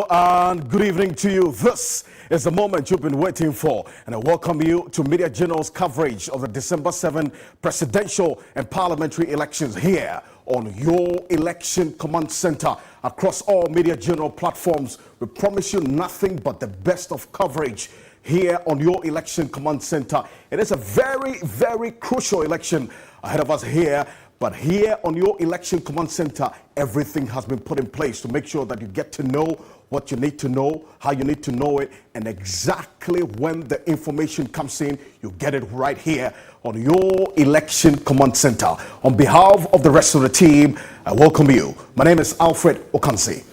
and good evening to you. This is the moment you've been waiting for, and I welcome you to Media Journal's coverage of the December 7 presidential and parliamentary elections here on your election command center across all Media Journal platforms. We promise you nothing but the best of coverage here on your election command center. It is a very, very crucial election ahead of us here. But here on your election command center, everything has been put in place to make sure that you get to know what you need to know, how you need to know it, and exactly when the information comes in, you get it right here on your election command center. On behalf of the rest of the team, I welcome you. My name is Alfred Okansi.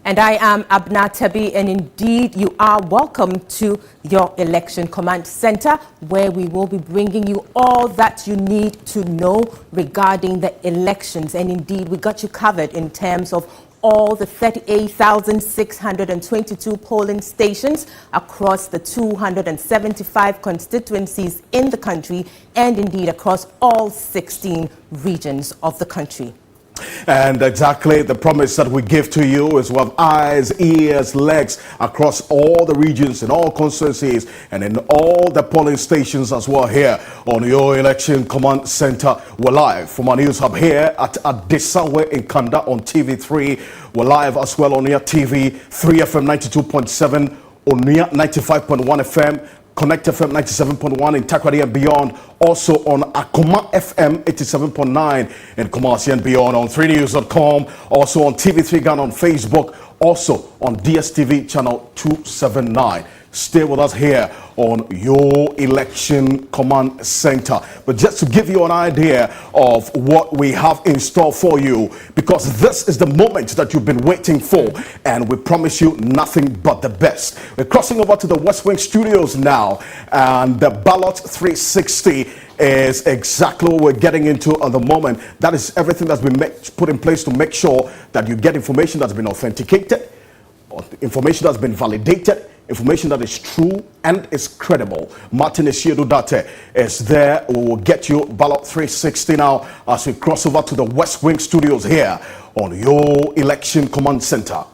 And I am Abna Tebi, and indeed you are welcome to your election command center, where we will be bringing you all that you need to know regarding the elections. And indeed, we got you covered in terms of all the 38,622 polling stations across the 275 constituencies in the country, and indeed across all 16 regions of the country. And exactly the promise that we give to you is we have eyes, ears, legs across all the regions and all constituencies and in all the polling stations as well here on your election command center. We're live from our news hub here at Adesawe in Kanda on TV3. We're live as well on your TV 3FM 92.7, on 95.1 FM. Connect FM 97.1 in Takoradi and beyond. Also on Akoma FM 87.9 in Kumasi and beyond. On 3news.com. Also on TV3 Ghana on Facebook. Also on DSTV channel 279. Stay with us here on your election command center. But just to give you an idea of what we have in store for you, because this is the moment that you've been waiting for, and we promise you nothing but the best. We're crossing over to the West Wing studios now, and the ballot 360 is exactly what we're getting into at the moment. That is everything that's been put in place to make sure that you get information that's been authenticated, information that's been validated, information that is true and is credible. Martin Esiedudate is there. We will get you ballot 360 now as we cross over to the West Wing studios here on your election command center.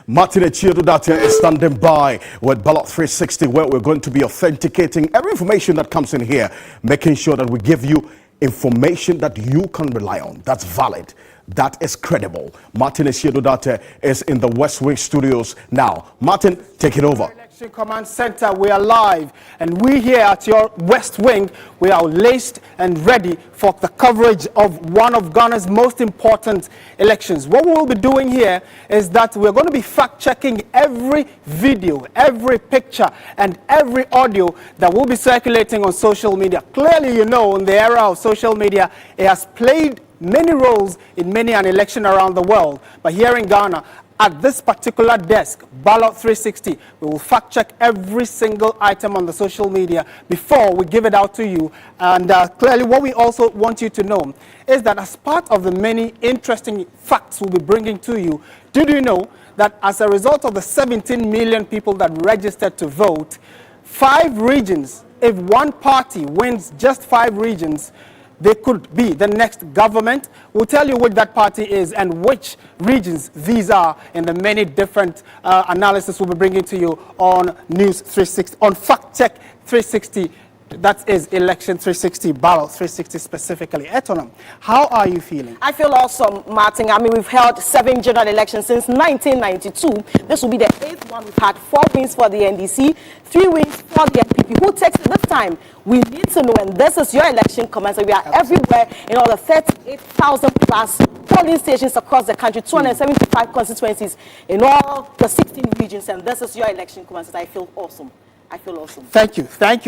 Martin Esiedudate is standing by with ballot 360, where we're going to be authenticating every information that comes in here, making sure that we give you information that you can rely on, that's valid, that is credible. Martin Esiedudate is in the West Wing studios now. Martin, take it over. Election Command Center, we are live, and we here at your West Wing, we are laced and ready for the coverage of one of Ghana's most important elections. What we will be doing here is that we're going to be fact-checking every video, every picture, and every audio that will be circulating on social media. Clearly, you know, in the era of social media, it has played many roles in many an election around the world. But here in Ghana, at this particular desk, Ballot 360, we will fact check every single item on the social media before we give it out to you. And clearly what we also want you to know is that as part of the many interesting facts we'll be bringing to you, did you know that as a result of the 17 million people that registered to vote, 5 regions, if one party wins just 5 regions, they could be the next government. We'll tell you which that party is and which regions these are in the many different analysis we'll be bringing to you on News 360, on Fact Check 360. That is Election 360, Ballot 360 specifically. Etonam, how are you feeling? I feel awesome, Martin. I mean, we've held 7 general elections since 1992. This will be the 8th one. We've had 4 wins for the NDC, 3 wins for the NPP. Who takes it this time? We need to know, and this is your election command. So we are everywhere in all the 38,000 plus polling stations across the country, 275 constituencies in all the 16 regions, and this is your election command. So I feel awesome. I feel awesome. Thank you.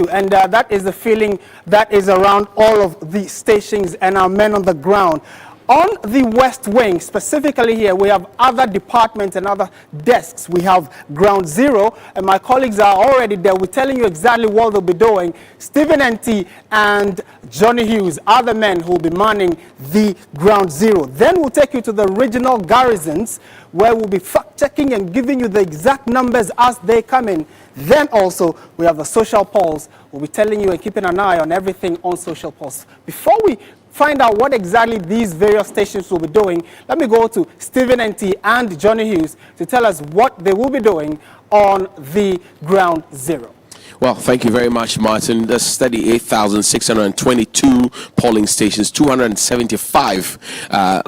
And that is the feeling that is around all of the stations and our men on the ground. On the West Wing, specifically here, we have other departments and other desks. We have Ground Zero, and my colleagues are already there. We're telling you exactly what they'll be doing. Stephen N.T. and Johnny Hughes are the men who will be manning the Ground Zero. Then we'll take you to the regional garrisons, where we'll be fact-checking and giving you the exact numbers as they come in. Then also, we have the social polls. We'll be telling you and keeping an eye on everything on social polls. Before we find out what exactly these various stations will be doing, let me go to Stephen N.T. and Johnny Hughes to tell us what they will be doing on the Ground Zero. Well, thank you very much, Martin. That's 38,622 polling stations, 275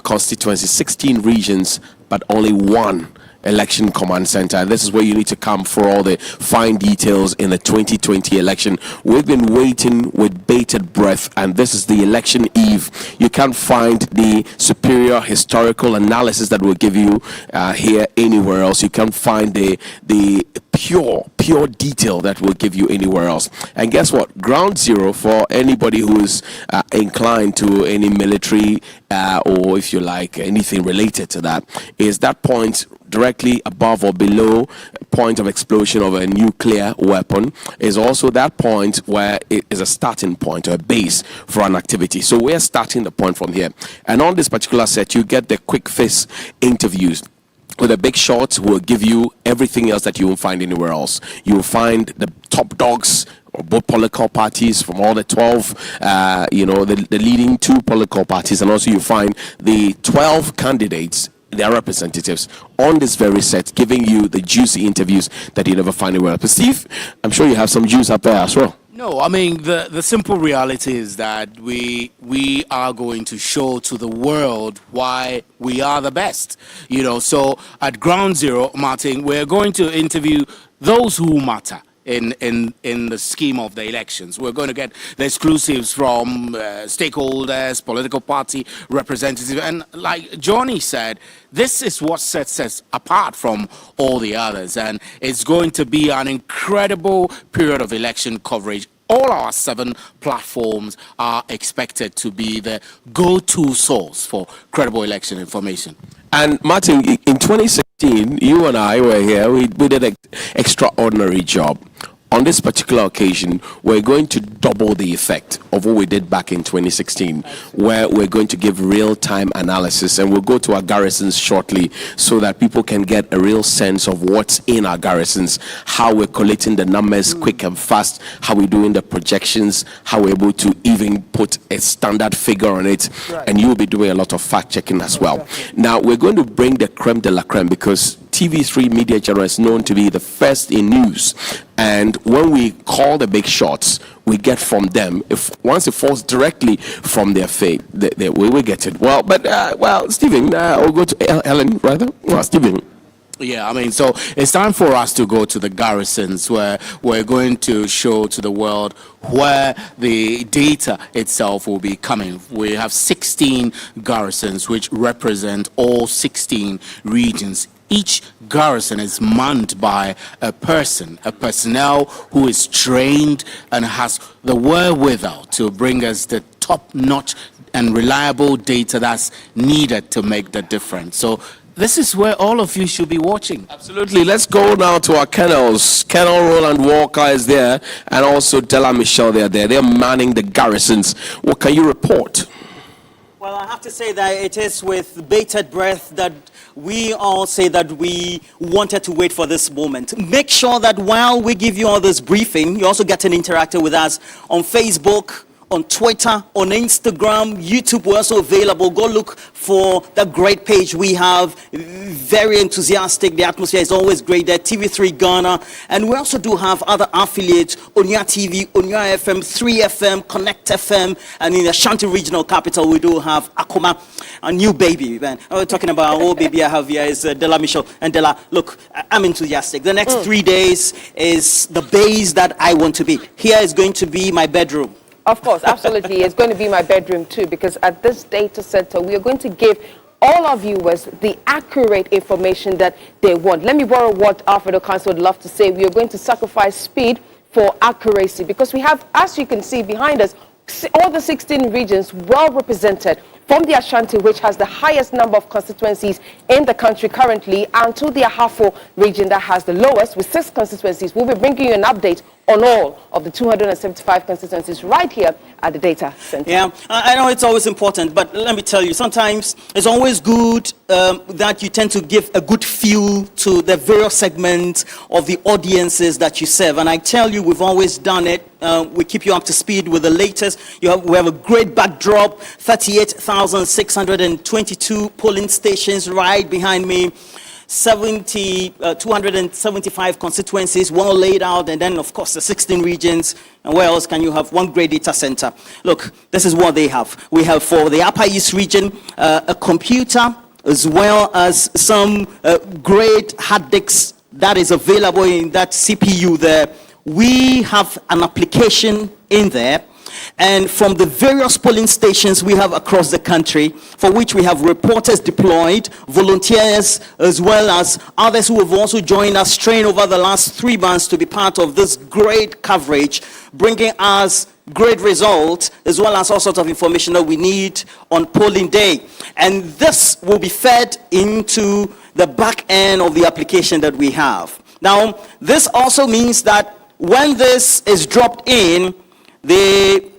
constituencies, 16 regions, but only one election command center. And this is where you need to come for all the fine details in the 2020 election. We've been waiting with bated breath, and this is the election eve. You can't find the superior historical analysis that we'll give you here anywhere else. You can't find the pure detail that we'll give you anywhere else. And guess what? Ground Zero, for anybody who is inclined to any military or, if you like, anything related to that, is that point directly above or below point of explosion of a nuclear weapon, is also that point where it is a starting point or a base for an activity. So we're starting the point from here. And on this particular set, you get the quick fix interviews with the big shots who will give you everything else that you won't find anywhere else. You will find the top dogs of both political parties from all the 12, the leading two political parties, and also you find the 12 candidates, their representatives, on this very set, giving you the juicy interviews that you never find anywhere else. But Steve, I'm sure you have some juice up there as well. No, I mean, the simple reality is that we are going to show to the world why we are the best. So at Ground Zero, Martin, we're going to interview those who matter in the scheme of the elections. We're going to get the exclusives from stakeholders, political party representatives, and like Johnny said, this is what sets us apart from all the others, and it's going to be an incredible period of election coverage. All our 7 platforms are expected to be the go-to source for credible election information. And Martin, in 2016, you and I were here. We did an extraordinary job. On this particular occasion, we're going to double the effect of what we did back in 2016, where we're going to give real-time analysis, and we'll go to our garrisons shortly so that people can get a real sense of what's in our garrisons, how we're collating the numbers quick and fast, how we're doing the projections, how we're able to even put a standard figure on it, and you'll be doing a lot of fact-checking as well. Now, we're going to bring the creme de la creme, because TV3 Media General is known to be the first in news, and when we call the big shots, we get from them. Once it falls directly from their fate, we will get it. Stephen, we'll go to Helen rather. Well, Stephen. Yeah, I mean, so it's time for us to go to the garrisons, where we're going to show to the world where the data itself will be coming. We have 16 garrisons which represent all 16 regions. Each garrison is manned by a personnel who is trained and has the wherewithal to bring us the top-notch and reliable data that's needed to make the difference. So this is where all of you should be watching. Absolutely. Let's go now to our kennels. Colonel Roland Walker is there, and also Della Michelle, they're there. They're manning the garrisons. What can you report? Well, I have to say that it is with bated breath that we all say that we wanted to wait for this moment. Make sure that while we give you all this briefing, you also get to interact with us on Facebook, on Twitter, on Instagram, YouTube. We're also available. Go look for the great page we have. Very enthusiastic. The atmosphere is always great there. TV3 Ghana. And we also do have other affiliates. Onya TV, Onya FM, 3FM, Connect FM. And in the Ashanti Regional Capital, we do have Akoma, a new baby. Man. We're talking about our old baby I have here is Della Michelle. And Della, look, I'm enthusiastic. The next 3 days is the base that I want to be. Here is going to be my bedroom. Of course, absolutely. It's going to be my bedroom too, because at this data center, we are going to give all our viewers the accurate information that they want. Let me borrow what Alfredo Council would love to say. We are going to sacrifice speed for accuracy, because we have, as you can see behind us, all the 16 regions well represented from the Ashanti, which has the highest number of constituencies in the country currently, and to the Ahafo region that has the lowest with 6 constituencies. We'll be bringing you an update on all of the 275 constituencies right here at the data center. Yeah, I know it's always important, but let me tell you, sometimes it's always good that you tend to give a good feel to the various segments of the audiences that you serve. And I tell you, we've always done it. We keep you up to speed with the latest. We have a great backdrop, 38,622 polling stations right behind me. 275 constituencies, well laid out, and then of course the 16 regions. And where else can you have one great data center? Look, this is what they have. We have for the Upper East region a computer as well as some great hard disks that is available in that CPU there. We have an application in there. And from the various polling stations we have across the country, for which we have reporters deployed, volunteers, as well as others who have also joined us, trained over the last 3 months to be part of this great coverage, bringing us great results, as well as all sorts of information that we need on polling day. And this will be fed into the back end of the application that we have. Now, this also means that when this is dropped in, the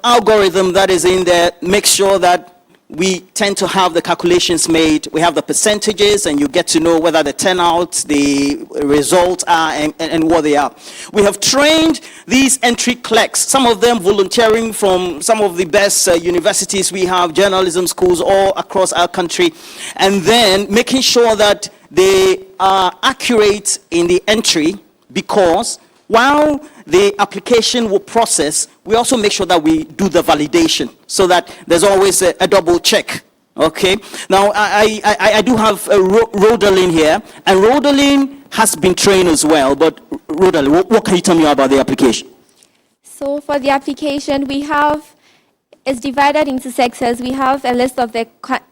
algorithm that is in there makes sure that we tend to have the calculations made. We have the percentages, and you get to know whether the turnout, the results are, and what they are. We have trained these entry clerks, some of them volunteering from some of the best universities we have, journalism schools all across our country, and then making sure that they are accurate in the entry, because while the application will process, we also make sure that we do the validation so that there's always a double check. Okay. Now, I do have Rodalyn here, and Rodalyn has been trained as well. But Rodalyn, what can you tell me about the application? So for the application, it's divided into sectors. We have a list of the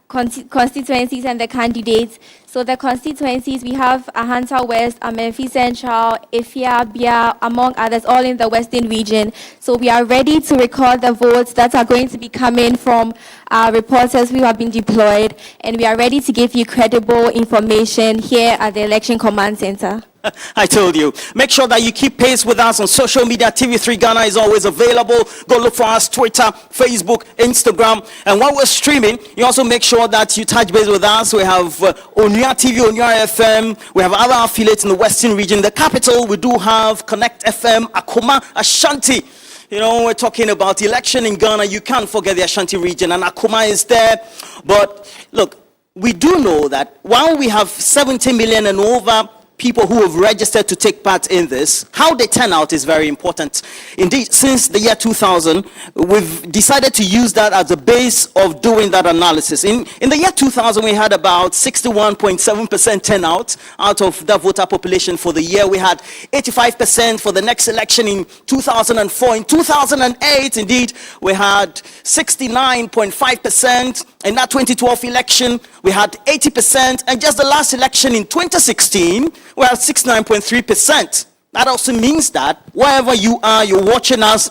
constituencies and the candidates. So the constituencies, we have Ahanta West, Amenfi Central, Efia, Bia, among others, all in the Western region. So we are ready to record the votes that are going to be coming from our reporters who have been deployed. And we are ready to give you credible information here at the Election Command Center. I told you. Make sure that you keep pace with us on social media. TV3 Ghana is always available. Go look for us, Twitter, Facebook, Instagram. And while we're streaming, you also make sure that you touch base with us. We have Onya TV, Onya FM. We have other affiliates in the Western region. The capital, we do have Connect FM, Akoma, Ashanti. You know, we're talking about election in Ghana. You can't forget the Ashanti region, and Akoma is there. But look, we do know that while we have 70 million and over people who have registered to take part in this, how they turn out is very important. Indeed, since the year 2000, we've decided to use that as a base of doing that analysis. In the year 2000, we had about 61.7% turnout out of the voter population for the year. We had 85% for the next election in 2004. In 2008, indeed, we had 69.5%. In that 2012 election, we had 80%. And just the last election in 2016, we had 69.3%. That also means that wherever you are, you're watching us,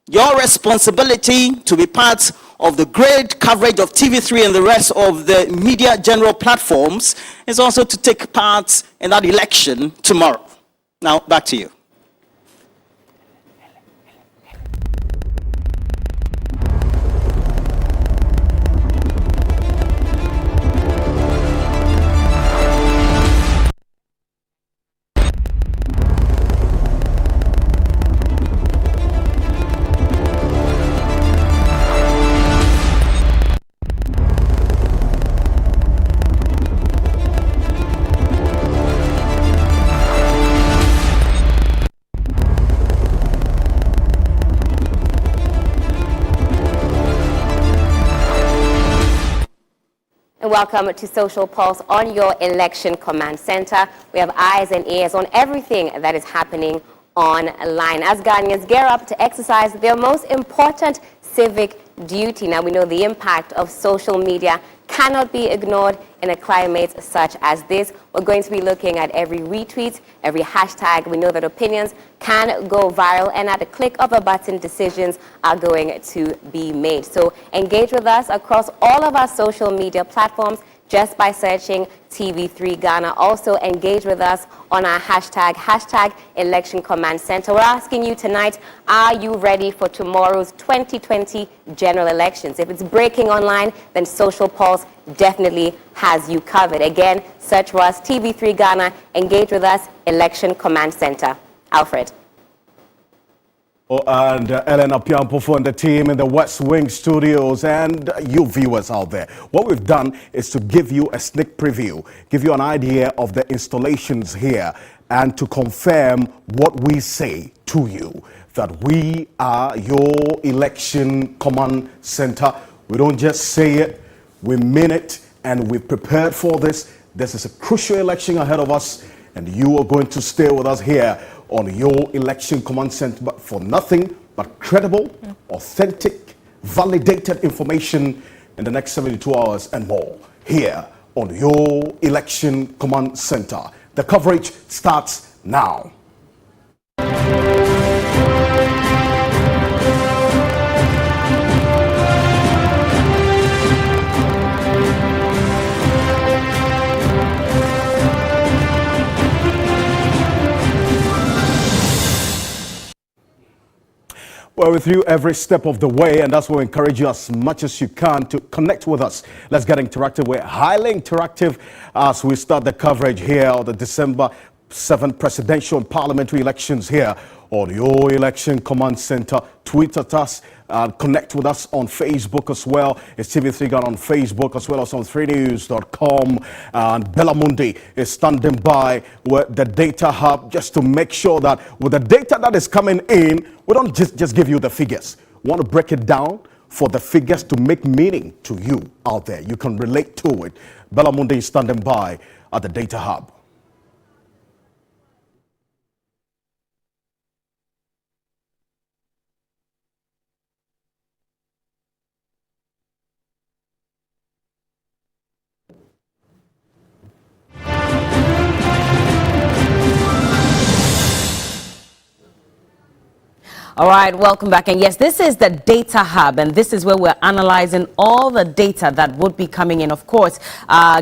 your responsibility to be part of the great coverage of TV3 and the rest of the media general platforms is also to take part in that election tomorrow. Now, back to you. Welcome to Social Pulse on your Election Command Center. We have eyes and ears on everything that is happening online as Ghanaians gear up to exercise their most important civic duty. Now, we know the impact of social media cannot be ignored in a climate such as this. We're going to be looking at every retweet, every hashtag. We know that opinions can go viral, and at the click of a button, decisions are going to be made. So engage with us across all of our social media platforms just by searching TV3 Ghana. Also engage with us on our hashtag Election Command Center. We're asking you tonight, are you ready for tomorrow's 2020 general elections? If it's breaking online, then Social Pulse definitely has you covered. Again, search for us, TV3 Ghana. Engage with us, Election Command Center. Alfred. And Ellen Apiampo and the team in the West Wing studios, and you viewers out there. What we've done is to give you a sneak preview, give you an idea of the installations here, and to confirm what we say to you, that we are your election command center. We don't just say it, we mean it, and we've prepared for this. This is a crucial election ahead of us, and you are going to stay with us here on your election command center, but for nothing but credible, authentic, validated information in the next 72 hours and more here on your election command center. The coverage starts now. We're with you every step of the way, and that's why we encourage you as much as you can to connect with us. Let's get interactive. We're highly interactive as we start the coverage here of the December 7th presidential and parliamentary elections here on your election command center. Tweet at us, connect with us on Facebook as well. It's TV3 Ghana on Facebook as well as on 3news.com. And Bellamundi is standing by with the data hub just to make sure that with the data that is coming in, we don't just give you the figures. We want to break it down for the figures to make meaning to you out there. You can relate to it. Bellamundi is standing by at the data hub. All right, welcome back. And yes, this is the data hub, and this is where we're analyzing all the data that would be coming in, of course,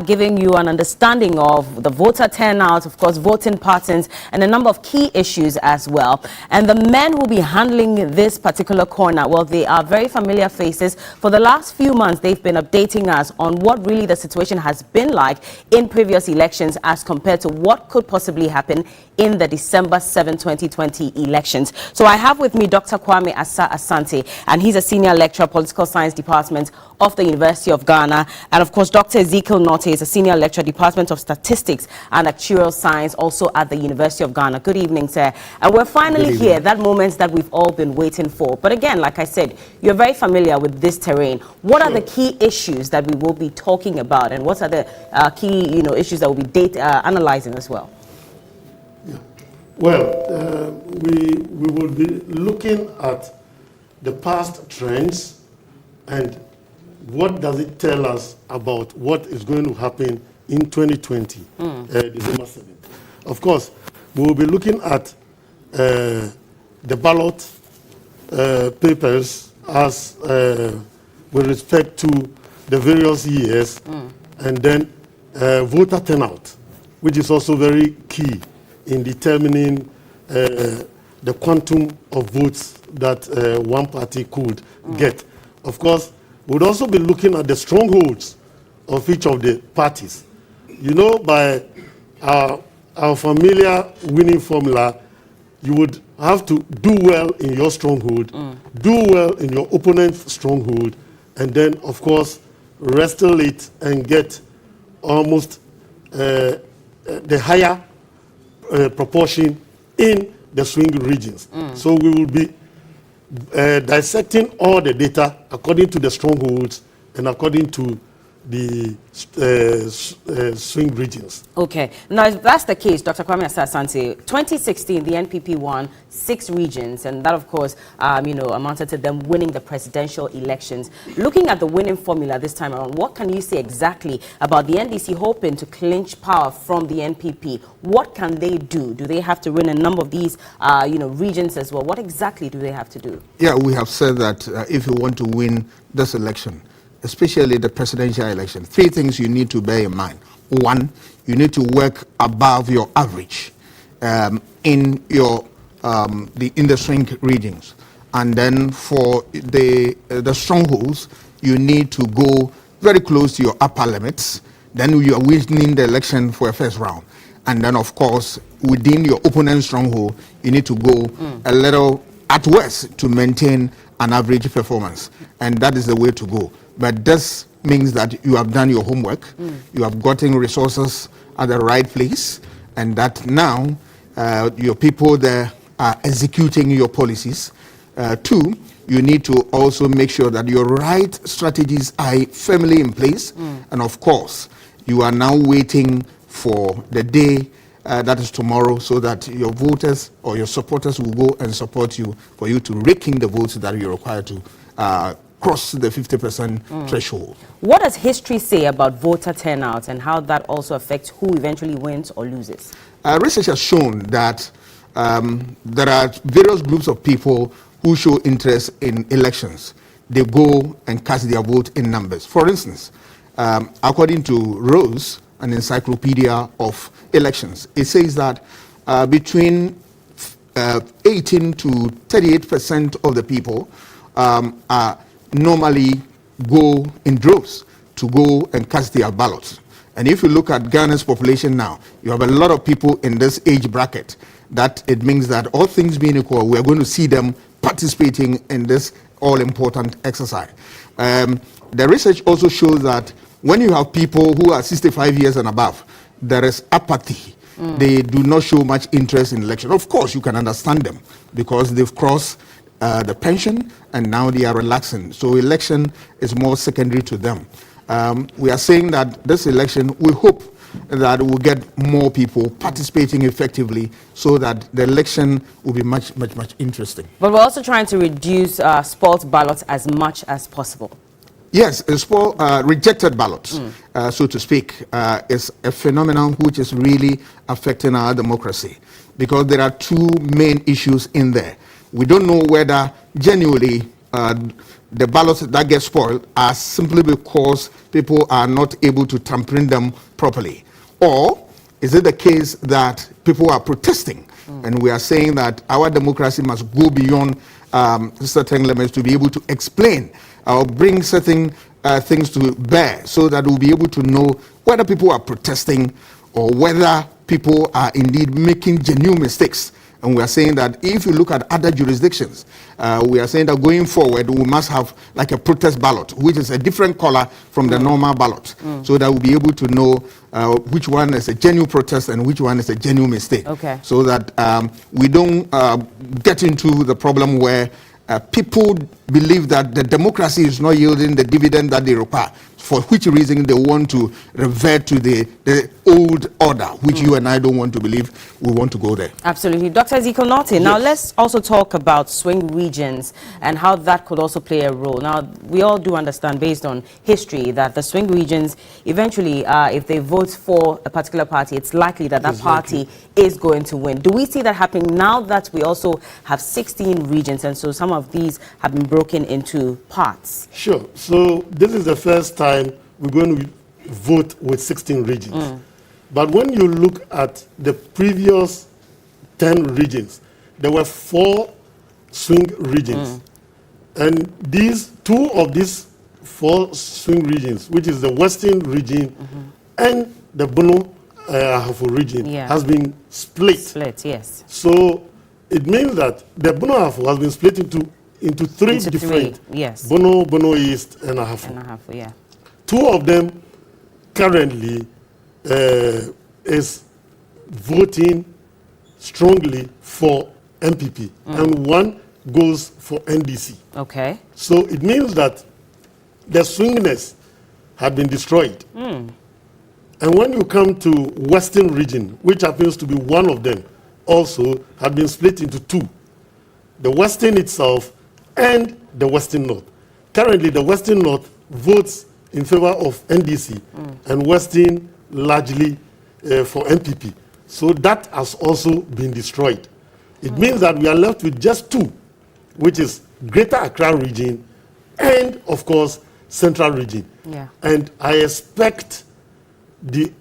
giving you an understanding of the voter turnout, of course, voting patterns, and a number of key issues as well. And the men who will be handling this particular corner, well, they are very familiar faces. For the last few months, they've been updating us on what really the situation has been like in previous elections as compared to what could possibly happen in the December 7, 2020 elections. So I have with me Dr. Kwame Asa Asante, and he's a senior lecturer, political science department of the University of Ghana. And of course, Dr. Ezekiel Norte is a senior lecturer, Department of Statistics and Actuarial Science, also at the University of Ghana. Good evening, sir. And we're finally here, that moment that we've all been waiting for. But again, like I said, you're very familiar with this terrain. What are the key issues that we will be talking about, and what are the key issues that we'll be analyzing as well? Well, we will be looking at the past trends and what does it tell us about what is going to happen in 2020, December 7th. Of course, we will be looking at the ballot papers as with respect to the various years, and then voter turnout, which is also very key in determining the quantum of votes that one party could get. Of course, we'll also be looking at the strongholds of each of the parties. You know, by our familiar winning formula, you would have to do well in your stronghold, do well in your opponent's stronghold, and then, of course, wrestle it and get almost the higher proportion in the swing regions. So we will be dissecting all the data according to the strongholds and according to the swing regions. Okay. Now, if that's the case, Dr. Kwame Asante, 2016, the NPP won 6 regions, and that, of course, amounted to them winning the presidential elections. Looking at the winning formula this time around, what can you say exactly about the NDC hoping to clinch power from the NPP? What can they do? Do they have to win a number of these, regions as well? What exactly do they have to do? Yeah, we have said that if you want to win this election, especially the presidential election, 3 things you need to bear in mind. 1, you need to work above your average in your in the swing regions, and then for the strongholds, you need to go very close to your upper limits. Then you are winning the election for a first round, and then of course within your opponent's stronghold, you need to go a little at worst to maintain an average performance, and that is the way to go. But this means that you have done your homework, you have gotten resources at the right place, and that now your people there are executing your policies. 2, you need to also make sure that your right strategies are firmly in place, and of course, you are now waiting for the day that is tomorrow, so that your voters or your supporters will go and support you for you to rake in the votes that you're required to cross the 50% threshold. What does history say about voter turnout and how that also affects who eventually wins or loses? Research has shown that there are various groups of people who show interest in elections. They go and cast their vote in numbers. For instance, according to Rose, an encyclopedia of elections, it says that between 18 to 38% of the people normally go in droves to go and cast their ballots. And if you look at Ghana's population now, you have a lot of people in this age bracket. That it means that all things being equal, we are going to see them participating in this all-important exercise. The research also shows that when you have people who are 65 years and above, there is apathy. They do not show much interest in election. Of course, you can understand them because they've crossed the pension and now they are relaxing. So election is more secondary to them. We are saying that this election, we hope that we'll get more people participating effectively so that the election will be much interesting. But we're also trying to reduce spoiled ballots as much as possible. Yes, rejected ballots, so to speak, is a phenomenon which is really affecting our democracy because there are 2 main issues in there. We don't know whether genuinely the ballots that get spoiled are simply because people are not able to tamper them properly, or is it the case that people are protesting? And we are saying that our democracy must go beyond certain limits to be able to explain or bring certain things to bear so that we'll be able to know whether people are protesting or whether people are indeed making genuine mistakes. And we are saying that if you look at other jurisdictions, we are saying that going forward, we must have like a protest ballot, which is a different color from the normal ballot, so that we'll be able to know which one is a genuine protest and which one is a genuine mistake. Okay. So that we don't get into the problem where people believe that the democracy is not yielding the dividend that they require, for which reason they want to revert to the old order, which you and I don't want to believe. We want to go there. Absolutely. Dr. Ezekiel Norton, now let's also talk about swing regions and how that could also play a role. Now, we all do understand, based on history, that the swing regions, eventually, if they vote for a particular party, it's likely that that party is going to win. Do we see that happening now that we also have 16 regions, and so some of these have been broken into parts? Sure. So this is the first time we're going to vote with 16 regions. But when you look at the previous 10 regions, there were 4 swing regions. And these 2 of these 4 swing regions, which is the Western region and the Bono Ahafo region, has been split. Split, yes. So it means that the Bono Ahafo has been split into 3 different. Yes. Bono East and Ahafo. And Ahafo, yeah. 2 of them currently is voting strongly for MPP, and 1 goes for NDC. Okay. So it means that the swingness had been destroyed. And when you come to Western region, which happens to be one of them, also had been split into two. The Western itself and the Western North. Currently, the Western North votes in favor of NDC and Western largely for MPP. So that has also been destroyed. It means that we are left with just two, which is Greater Accra region and, of course, Central region. Yeah. And I expect the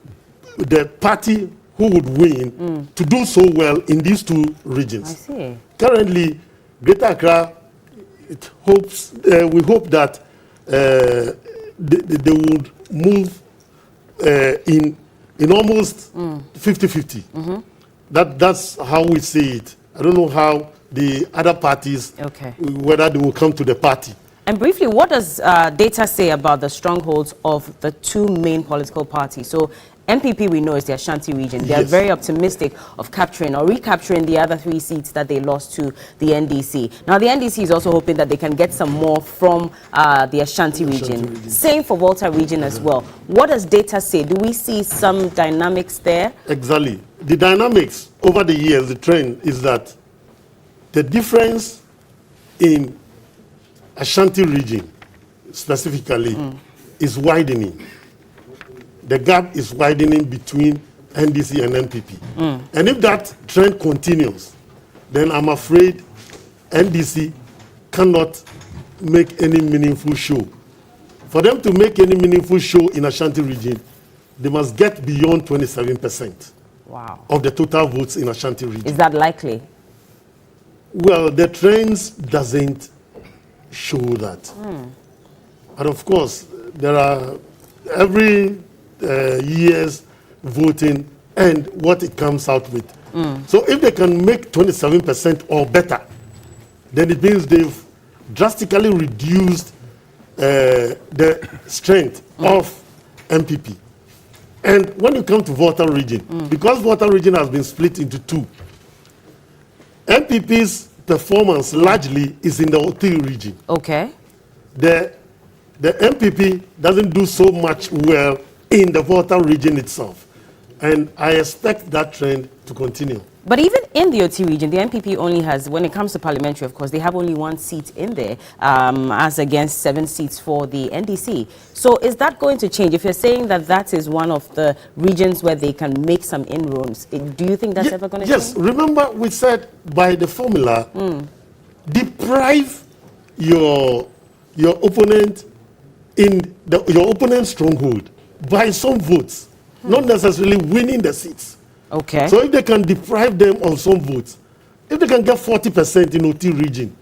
party who would win to do so well in these two regions. I see. Currently, Greater Accra, we hope that they would move in almost 50-50. That's how we see it. I don't know how the other parties, whether they will come to the party. And briefly, what does data say about the strongholds of the two main political parties? So MPP, we know, is the Ashanti region. They are very optimistic of capturing or recapturing the other 3 seats that they lost to the NDC. Now, the NDC is also hoping that they can get some more from the Ashanti region. Same for Volta region as well. What does data say? Do we see some dynamics there? Exactly. The dynamics over the years, the trend is that the difference in Ashanti region specifically is widening. The gap is widening between NDC and MPP. And if that trend continues, then I'm afraid NDC cannot make any meaningful show. For them to make any meaningful show in Ashanti region, they must get beyond 27% of the total votes in Ashanti region. Is that likely? Well, the trends doesn't show that. But of course, there are every year's voting and what it comes out with. So if they can make 27% or better, then it means they've drastically reduced the strength of MPP. And when you come to Volta region, because Volta region has been split into two, MPP's performance largely is in the Oti region. Okay. The MPP doesn't do so much well in the Volta region itself. And I expect that trend to continue. But even in the OT region, the MPP only has, when it comes to parliamentary, of course, they have only 1 seat in there, as against 7 seats for the NDC. So is that going to change? If you're saying that that is one of the regions where they can make some inroads, do you think that's ever going to change? Yes, remember we said by the formula, deprive your opponent in your opponent's stronghold by some votes, not necessarily winning the seats. Okay. So if they can deprive them of some votes, if they can get 40% in OT region,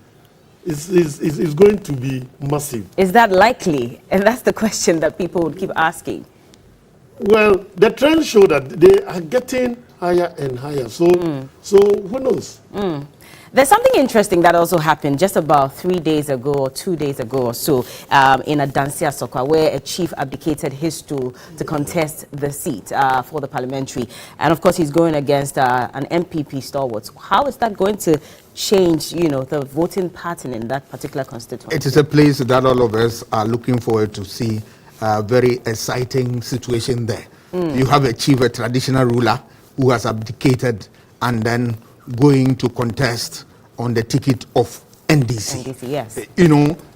it's going to be massive. Is that likely? And that's the question that people would keep asking. Well, the trends show that they are getting higher and higher. So who knows? There's something interesting that also happened just about 3 days ago or 2 days ago or so in Adansia Sokwa, where a chief abdicated his stool to contest the seat for the parliamentary. And of course, he's going against an MPP stalwart. How is that going to change, the voting pattern in that particular constituency? It is a place that all of us are looking forward to see a very exciting situation there. You have a chief, a traditional ruler who has abdicated and then going to contest on the ticket of NDC. NDC, yes.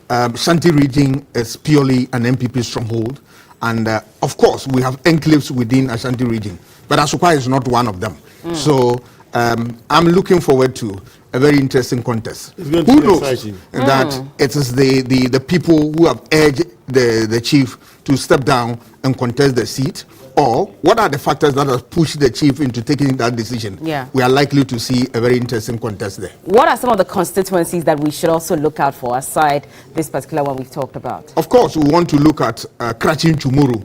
Shanti region is purely an MPP stronghold. And of course, we have enclaves within Ashanti region. But Asukwa is not one of them. So I'm looking forward to a very interesting contest. Who knows that it is the people who have urged the chief to step down and contest the seat? Or what are the factors that have pushed the chief into taking that decision? Yeah. We are likely to see a very interesting contest there. What are some of the constituencies that we should also look out for aside this particular one we've talked about? Of course, we want to look at Krachin Chumuru,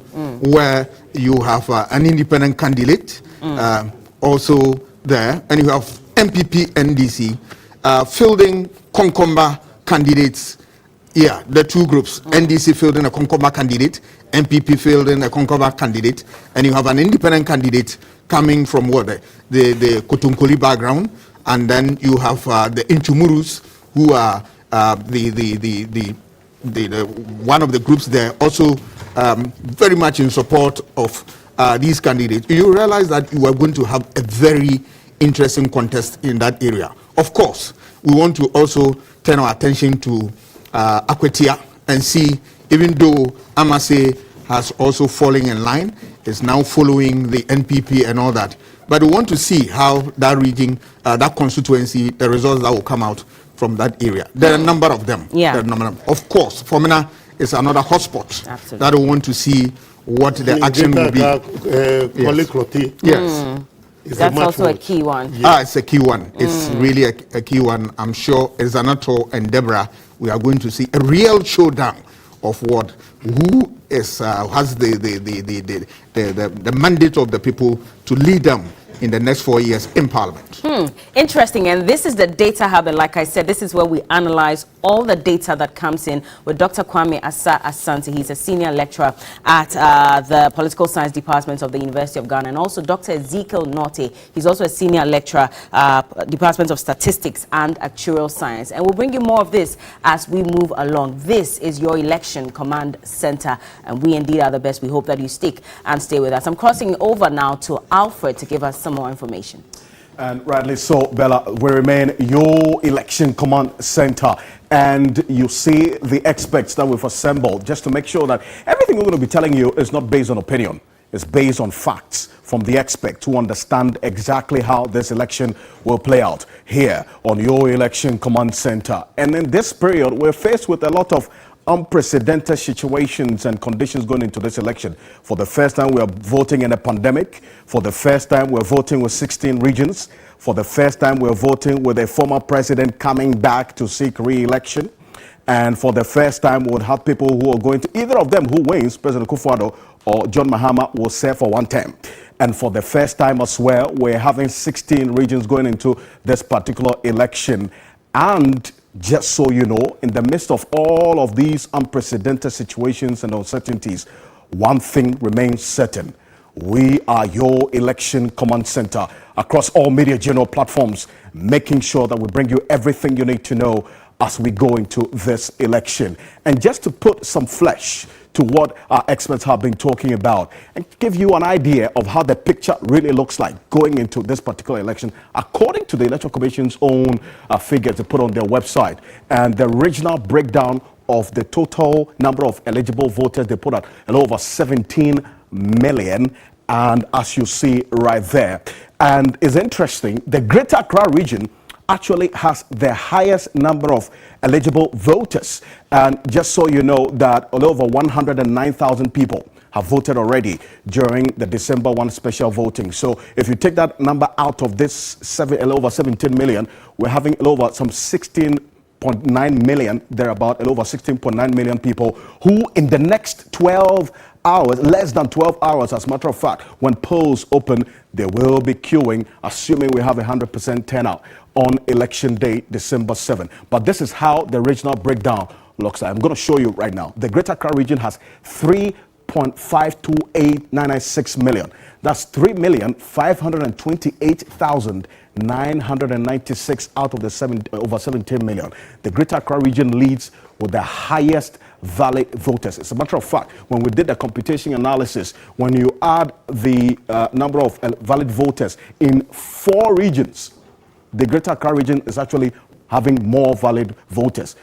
where you have an independent candidate also there, and you have MPP NDC fielding Konkomba candidates. Yeah, the two groups, NDC fielding a Konkomba candidate, MPP fielding a Konkomba candidate, and you have an independent candidate coming from the Kotunkoli background, and then you have the Inchumurus, who are the one of the groups there, also very much in support of these candidates, you realize that you are going to have a very interesting contest in that area. Of course, we want to also turn our attention to Akwetia and see, even though Amase has also fallen in line, is now following the NPP and all that. But we want to see how that region, that constituency, the results that will come out from that area. There are a number of them. Yeah. There are a number of, of course, Fomena is another hotspot. Absolutely. That we want to see what the action will be. Yes. That's also a key one. It's a key one. It's really a key one. I'm sure Zanato and Deborah, we are going to see a real showdown of who is has the mandate of the people to lead them in the next 4 years in Parliament. Interesting. And this is the Data Hub. And like I said, this is where we analyze all the data that comes in with Dr. Kwame Asa Asante. He's a senior lecturer at the Political Science Department of the University of Ghana. And also Dr. Ezekiel Norte. He's also a senior lecturer, Department of Statistics and Actuarial Science. And we'll bring you more of this as we move along. This is your Election Command Center. And we indeed are the best. We hope that you stick and stay with us. I'm crossing over now to Alfred to give us some more information. And rightly so, Bella, we remain your Election Command Center. And you see the experts that we've assembled just to make sure that everything we're going to be telling you is not based on opinion. It's based on facts from the experts to understand exactly how this election will play out here on your Election Command Center. And in this period, we're faced with a lot of unprecedented situations and conditions going into this election. For the first time, we are voting in a pandemic. For the first time, we're voting with 16 regions. For the first time, we're voting with a former president coming back to seek re-election. And for the first time, we'll have people who are going to, either of them who wins, President Kufuor or John Mahama, will serve for one term. And for the first time as well, we're having 16 regions going into this particular election. And just so you know, in the midst of all of these unprecedented situations and uncertainties, one thing remains certain. We are your Election Command Center across all media general platforms, making sure that we bring you everything you need to know as we go into this election. And just to put some flesh to what our experts have been talking about and give you an idea of how the picture really looks like going into this particular election, according to the Electoral Commission's own figures they put on their website, and the regional breakdown of the total number of eligible voters, they put at over 17 million. And as you see right there, and it's interesting, the Greater Accra region actually has the highest number of eligible voters. And just so you know that over 109,000 people have voted already during the December 1 special voting. So if you take that number out of this over 17 million, we're having over some 16.9 million, thereabout, over 16.9 million people who in the next 12 hours, less than 12 hours, as a matter of fact, when polls open, they will be queuing, assuming we have 100% turnout on election day, December 7. But this is how the regional breakdown looks like. I'm going to show you right now. The Greater Accra region has 3.528996 million. That's 3,528,996 out of the over 17 million. The Greater Accra region leads with the highest valid voters. As a matter of fact, when we did the computation analysis, when you add the number of valid voters in 4 regions, the Greater Accra region is actually having more valid voters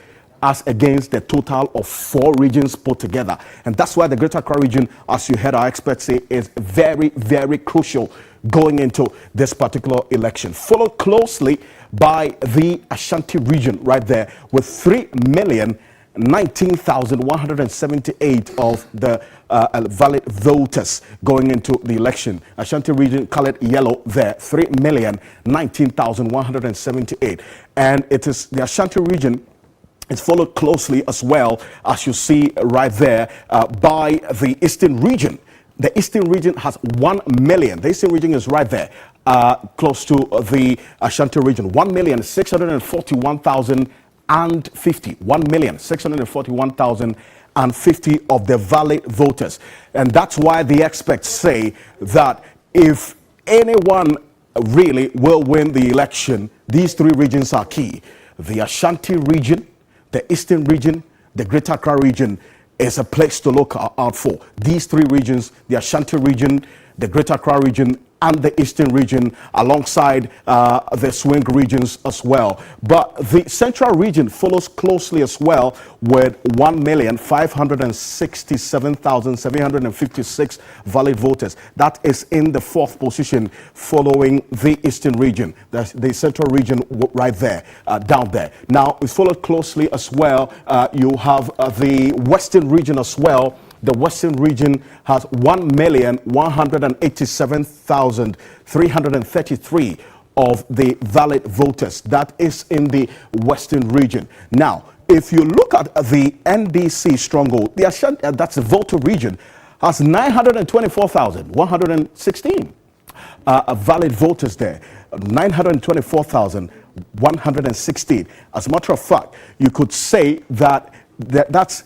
as against the total of 4 regions put together. And that's why the Greater Accra region, as you heard our experts say, is very, very crucial going into this particular election. Followed closely by the Ashanti region right there with 3,019,178 of the valid voters going into the election. Ashanti region colored yellow there, 3,019,178. And it is the Ashanti region. It's followed closely as well, as you see right there, by the Eastern region. The Eastern region has 1 million. The Eastern region is right there, close to the Ashanti region. 1,641,050. 1,641,050 of the valid voters. And that's why the experts say that if anyone really will win the election, these 3 regions are key. The Ashanti region, the Eastern region, the Greater Accra region. is a place to look out for. These three regions, the Ashanti region, the Greater Accra region, and the Eastern region, alongside the swing regions as well. But the Central region follows closely as well, with 1,567,756 valid voters. That is in the fourth position, following the Eastern region. That's the Central region right there, down there. Now, it's followed closely as well. You have the Western region as well. The Western region has 1,187,333 of the valid voters. That is in the Western region. Now, if you look at the NDC Stronghold, that's the voter region, has 924,116 valid voters there. 924,116. As a matter of fact, you could say that that's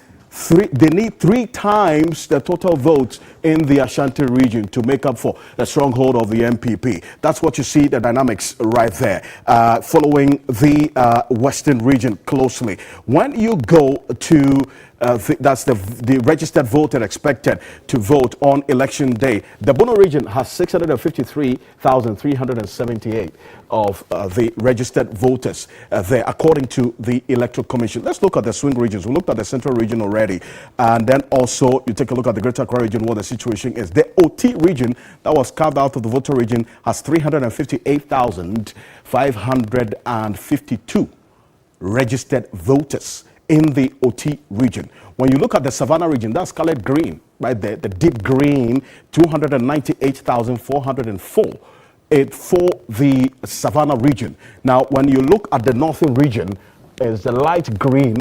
they need 3 times the total votes in the Ashanti region to make up for the stronghold of the MPP. That's what you see, the dynamics right there, following the Western region closely. When you go to that's the registered voter expected to vote on election day, the Bono region has 653,378 of the registered voters there, according to the Electoral Commission. Let's look at the swing regions. We looked at the Central region already, and then also you take a look at the Greater Accra region, what the situation is. The OT region that was carved out of the voter region has 358,552 registered voters in the OT region. When you look at the Savannah region, that's colored green right there, the deep green, 298,404 for the Savannah region. Now, when you look at the Northern region, is the light green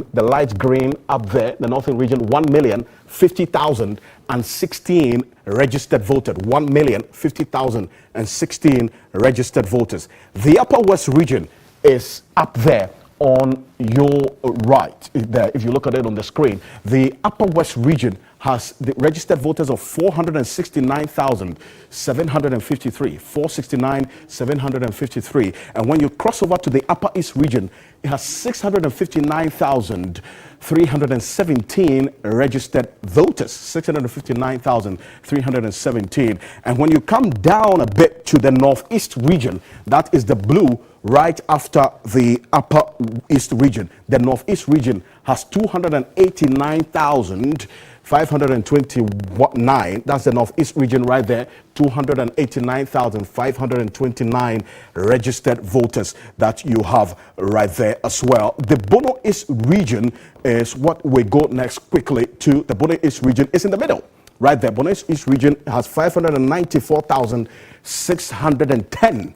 up there, the Northern region, 1,050,016 registered voters, 1,050,016 registered voters. The Upper West region is up there on your right there. If you look at it on the screen, the Upper West region has the registered voters of 469,753, 469,753. And when you cross over to the Upper East region, it has 659,317 registered voters, 659,317. And when you come down a bit to the Northeast region, that is the blue right after the Upper East region. The Northeast region has 289,529. That's the Northeast region right there. 289,529 registered voters that you have right there as well. The Bono East region is what we go next quickly to. The Bono East region is in the middle. Right there, Bono East region has 594,610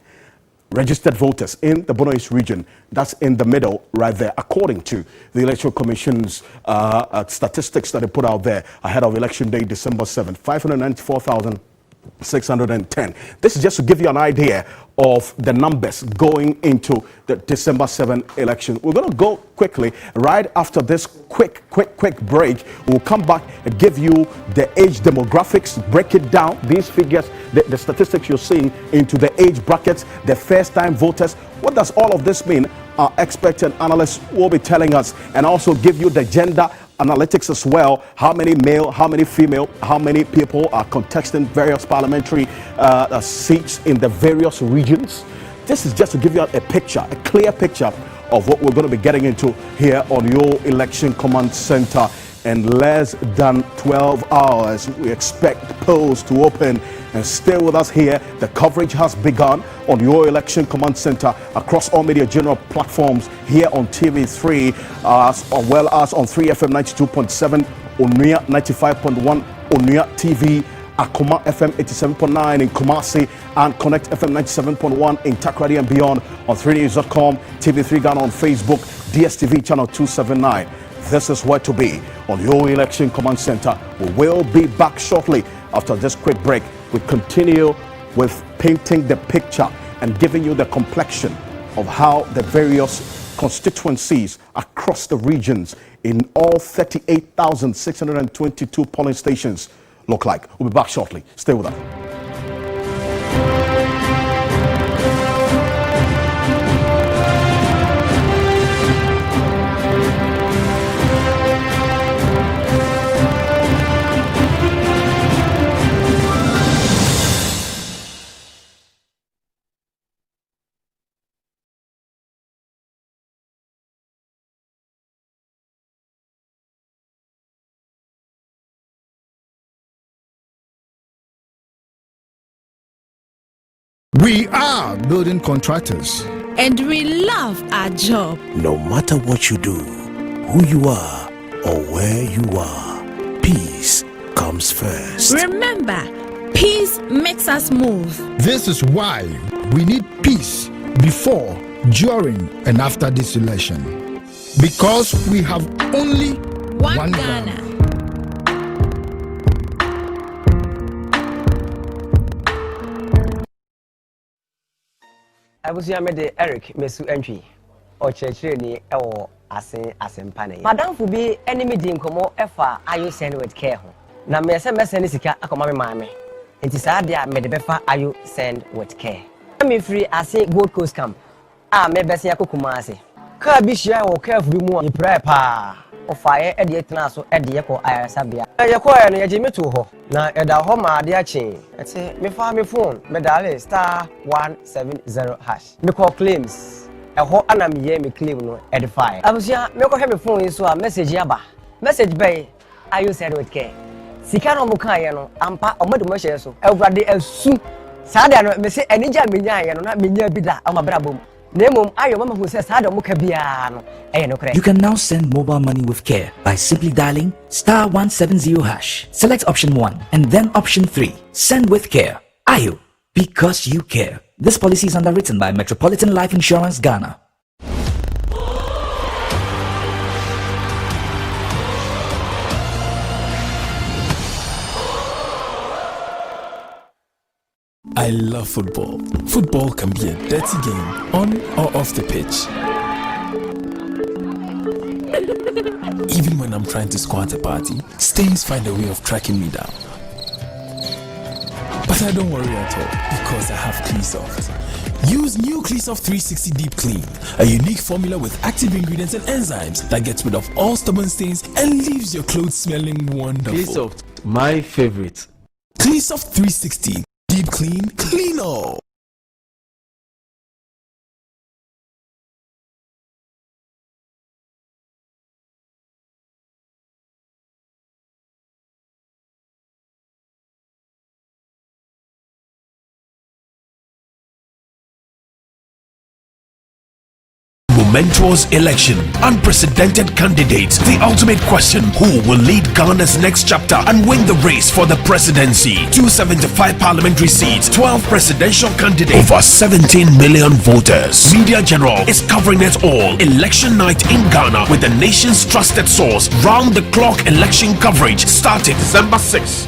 registered voters in the Bono East region. That's in the middle right there, according to the Electoral Commission's statistics that they put out there ahead of election day, December 7th, 594,610. This is just to give you an idea of the numbers going into the December 7th election. We're going to go quickly right after this quick break. We'll come back and give you the age demographics, break it down, these figures, the statistics you're seeing into the age brackets, the first-time voters. What does all of this mean? Our expert and analysts will be telling us, and also give you the gender analytics as well. How many male, how many female, how many people are contesting various parliamentary seats in the various regions. This is just to give you a picture, a clear picture of what we're going to be getting into here on your Election Command Center. In less than 12 hours, we expect polls to open. And stay with us here. The coverage has begun on your Election Command Center across all media general platforms here on TV3, as well as on 3FM 92.7, Onuya 95.1, Onuya TV, Akoma FM 87.9 in Kumasi, and Connect FM 97.1 in Takrady and beyond, on 3news.com, TV3 Ghana on Facebook, DSTV channel 279. This is where to be on your Election Command Center. We will be back shortly after this quick break. We continue with painting the picture and giving you the complexion of how the various constituencies across the regions in all 38,622 polling stations look like. We'll be back shortly. Stay with us. We are building contractors. And we love our job. No matter what you do, who you are, or where you are, peace comes first. Remember, peace makes us move. This is why we need peace before, during, and after this election. Because we have only one Ghana. I was the Eric Mesu entry or Churchini or Asen Madame Fubi enemy dim como efa ayu send with care. Na me SMS nisika akoma me mame. Enti saa dia me de befa ayu send with care. Me free ase Gold Coast camp. Me bese yakokuma ase. Ka bi hia wo careful bi mu ipra pa. Ofaye e de tena so e de ko ayasabia. Ye ko ya no ye me to ho. Na e da ho ma de achi. Ete me fa me phone me dial *170#. Me call claims. E ho ana me ye me claim no edify. Abusia me ko hwe me phone so a message yaba. Message bay ayu said with care. Sika no mo kan ye no ampa omodu mo hye so. Ewurade asu. Saa da no me se enija menya ye no na menya bi da amabra bom. You can now send mobile money with care by simply dialing *170#. Select option 1 and then option 3. Send with care. Ayo, because you care. This policy is underwritten by Metropolitan Life Insurance Ghana. I love football. Football can be a dirty game, on or off the pitch. Even when I'm trying to score at a party, stains find a way of tracking me down. But I don't worry at all, because I have Cleansoft. Use new Cleansoft 360 Deep Clean, a unique formula with active ingredients and enzymes that gets rid of all stubborn stains and leaves your clothes smelling wonderful. Cleansoft, my favorite. Cleansoft 360 Deep Clean, clean all. Momentous election, unprecedented candidates, the ultimate question: who will lead Ghana's next chapter and win the race for the presidency? 275 parliamentary seats, 12 presidential candidates, over 17 million voters. Media General is covering it all. Election night in Ghana with the nation's trusted source. Round-the-clock election coverage starting December 6th.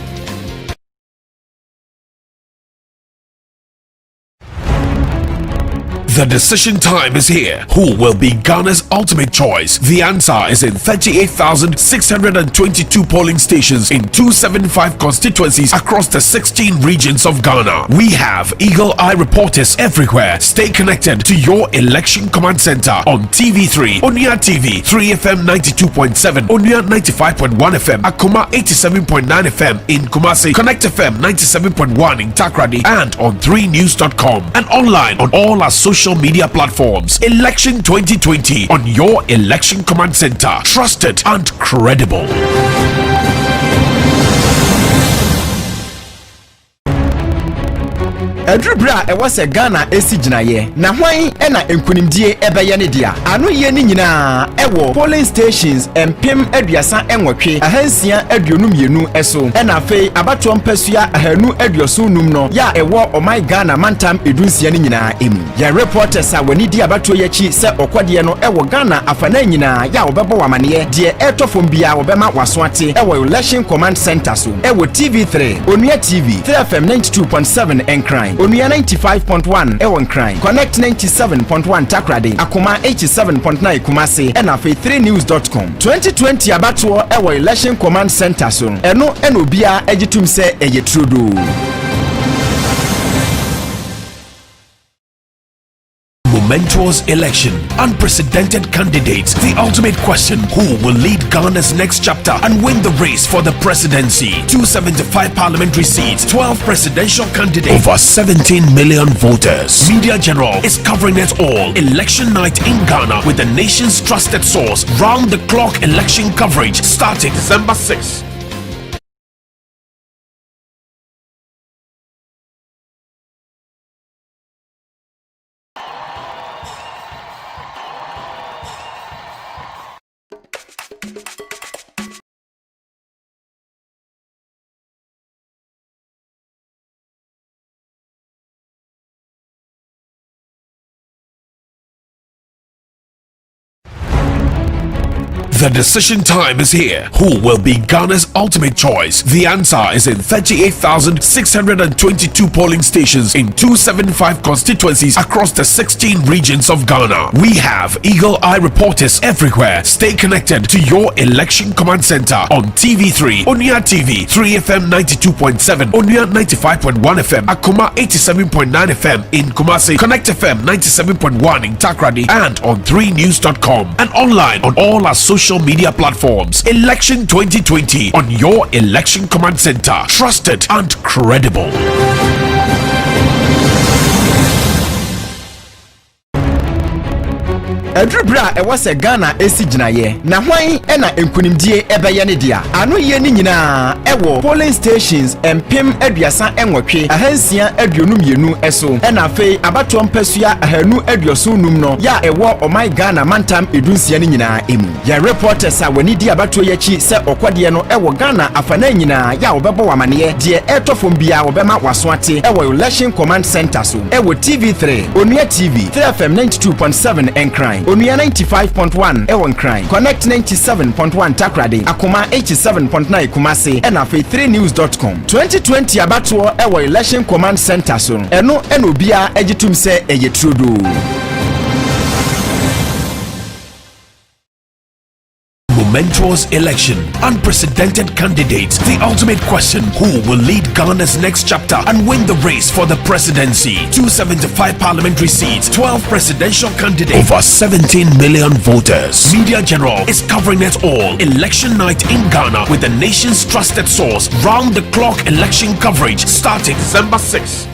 The decision time is here. Who will be Ghana's ultimate choice? The answer is in 38,622 polling stations in 275 constituencies across the 16 regions of Ghana. We have eagle eye reporters everywhere. Stay connected to your election command center on TV3, Onia TV, 3FM 92.7, Onia 95.1 FM, Akuma 87.9 FM in Kumasi, Connect FM 97.1 in Takrady, and on 3news.com and online on all our social media platforms. Election 2020 on your election command center. Trusted and credible. Edrubra e was a Ghana esi ginaye na hwan e na enkunimdie ebeye ne dia ano ye ni nyina ewo polling stations empem aduasa enwotwe ahansia aduonum yenu eso e na afei abato mpasua ahanu aduoso num no ya ewo omai Ghana mantam edunsia ni nyina emu ya reporters a wani di abato yachi se okwade no ewo Ghana afana nyina ya obebo wamane die etofom bia obema wasoate ewo election command center so ewo TV3 Onua TV 3FM 92.7 Encrime Onuya 95.1 Ewon Crime, Connect 97.1 Takrady, Akuma 87.9 Kumasi, and afe 3news.com. 2020 abatuo Ewo Election Command Center so. Eno enobia ejitum se eyetrudo. Momentous election, unprecedented candidates, the ultimate question: who will lead Ghana's next chapter and win the race for the presidency? 275 parliamentary seats, 12 presidential candidates, over 17 million voters. Media General is covering it all. Election night in Ghana with the nation's trusted source. Round-the-clock election coverage starting December 6th. The decision time is here. Who will be Ghana's ultimate choice? The answer is in 38,622 polling stations in 275 constituencies across the 16 regions of Ghana. We have eagle eye reporters everywhere. Stay connected to your election command center on TV3, Onia TV, 3FM 92.7, Onia 95.1 FM, Akuma 87.9 FM in Kumasi, Connect FM 97.1 in Takrady, and on 3news.com, and online on all our social media platforms. Election 2020 on your election command center. Trusted and credible. Edrubra e wase Ghana esi ginaye na hwan na enkunimdie ebeye ne dia ano ye ni nyina ewo polling stations empem aduasa enwotwe ahansia aduonum yenu eso na afei abato mpasua ahanu aduosunum no ya ewo omai Ghana mantam edunsia ni nyina emu ya reporters a wani di abato yachi se okwade no ewo Ghana afana nyina ya obebo wamane die etofom bia obema wasoate ewo election command center so ewo TV3 Onua TV 3FM 92.7 Encrime Onua 95.1 Ewon Crime, Connect 97.1 Takrady, Akuma 87.9 Kumasi, and afe 3news.com. 2020 abatuo Ewo Election Command Center so. Eno enobia ejitum se eyetrudu. Momentous election, unprecedented candidates, the ultimate question: who will lead Ghana's next chapter and win the race for the presidency? 275 parliamentary seats, 12 presidential candidates, over 17 million voters. Media General is covering it all. Election night in Ghana with the nation's trusted source. Round the clock election coverage starting December 6th.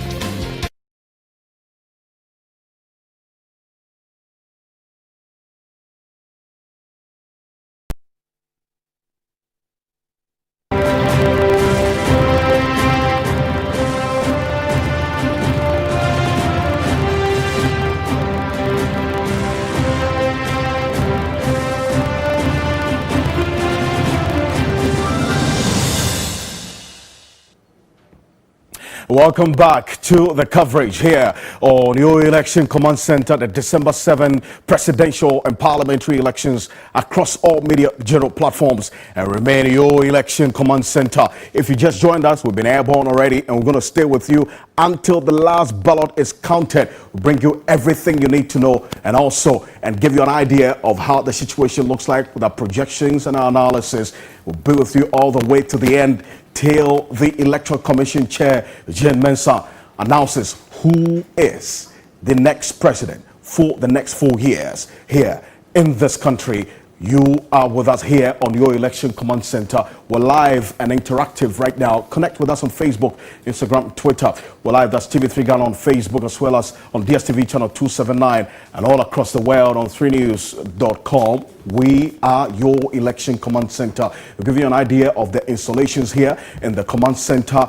Welcome back to the coverage here on your Election Command Center, the December 7 presidential and parliamentary elections across all media general platforms, and remain your Election Command Center. If you just joined us, we've been airborne already, and we're going to stay with you until the last ballot is counted. We'll bring you everything you need to know, and also give you an idea of how the situation looks like with our projections and our analysis. We'll be with you all the way to the end, till the Electoral Commission Chair, Jane Mensah, announces who is the next president for the next 4 years here in this country. You are with us here on your Election Command Center. We're live and interactive right now. Connect with us on Facebook, Instagram, Twitter. We're live. That's TV3 Ghana on Facebook, as well as on DSTV channel 279 and all across the world on 3news.com. We are your Election Command Center. We'll give you an idea of the installations here in the Command Center,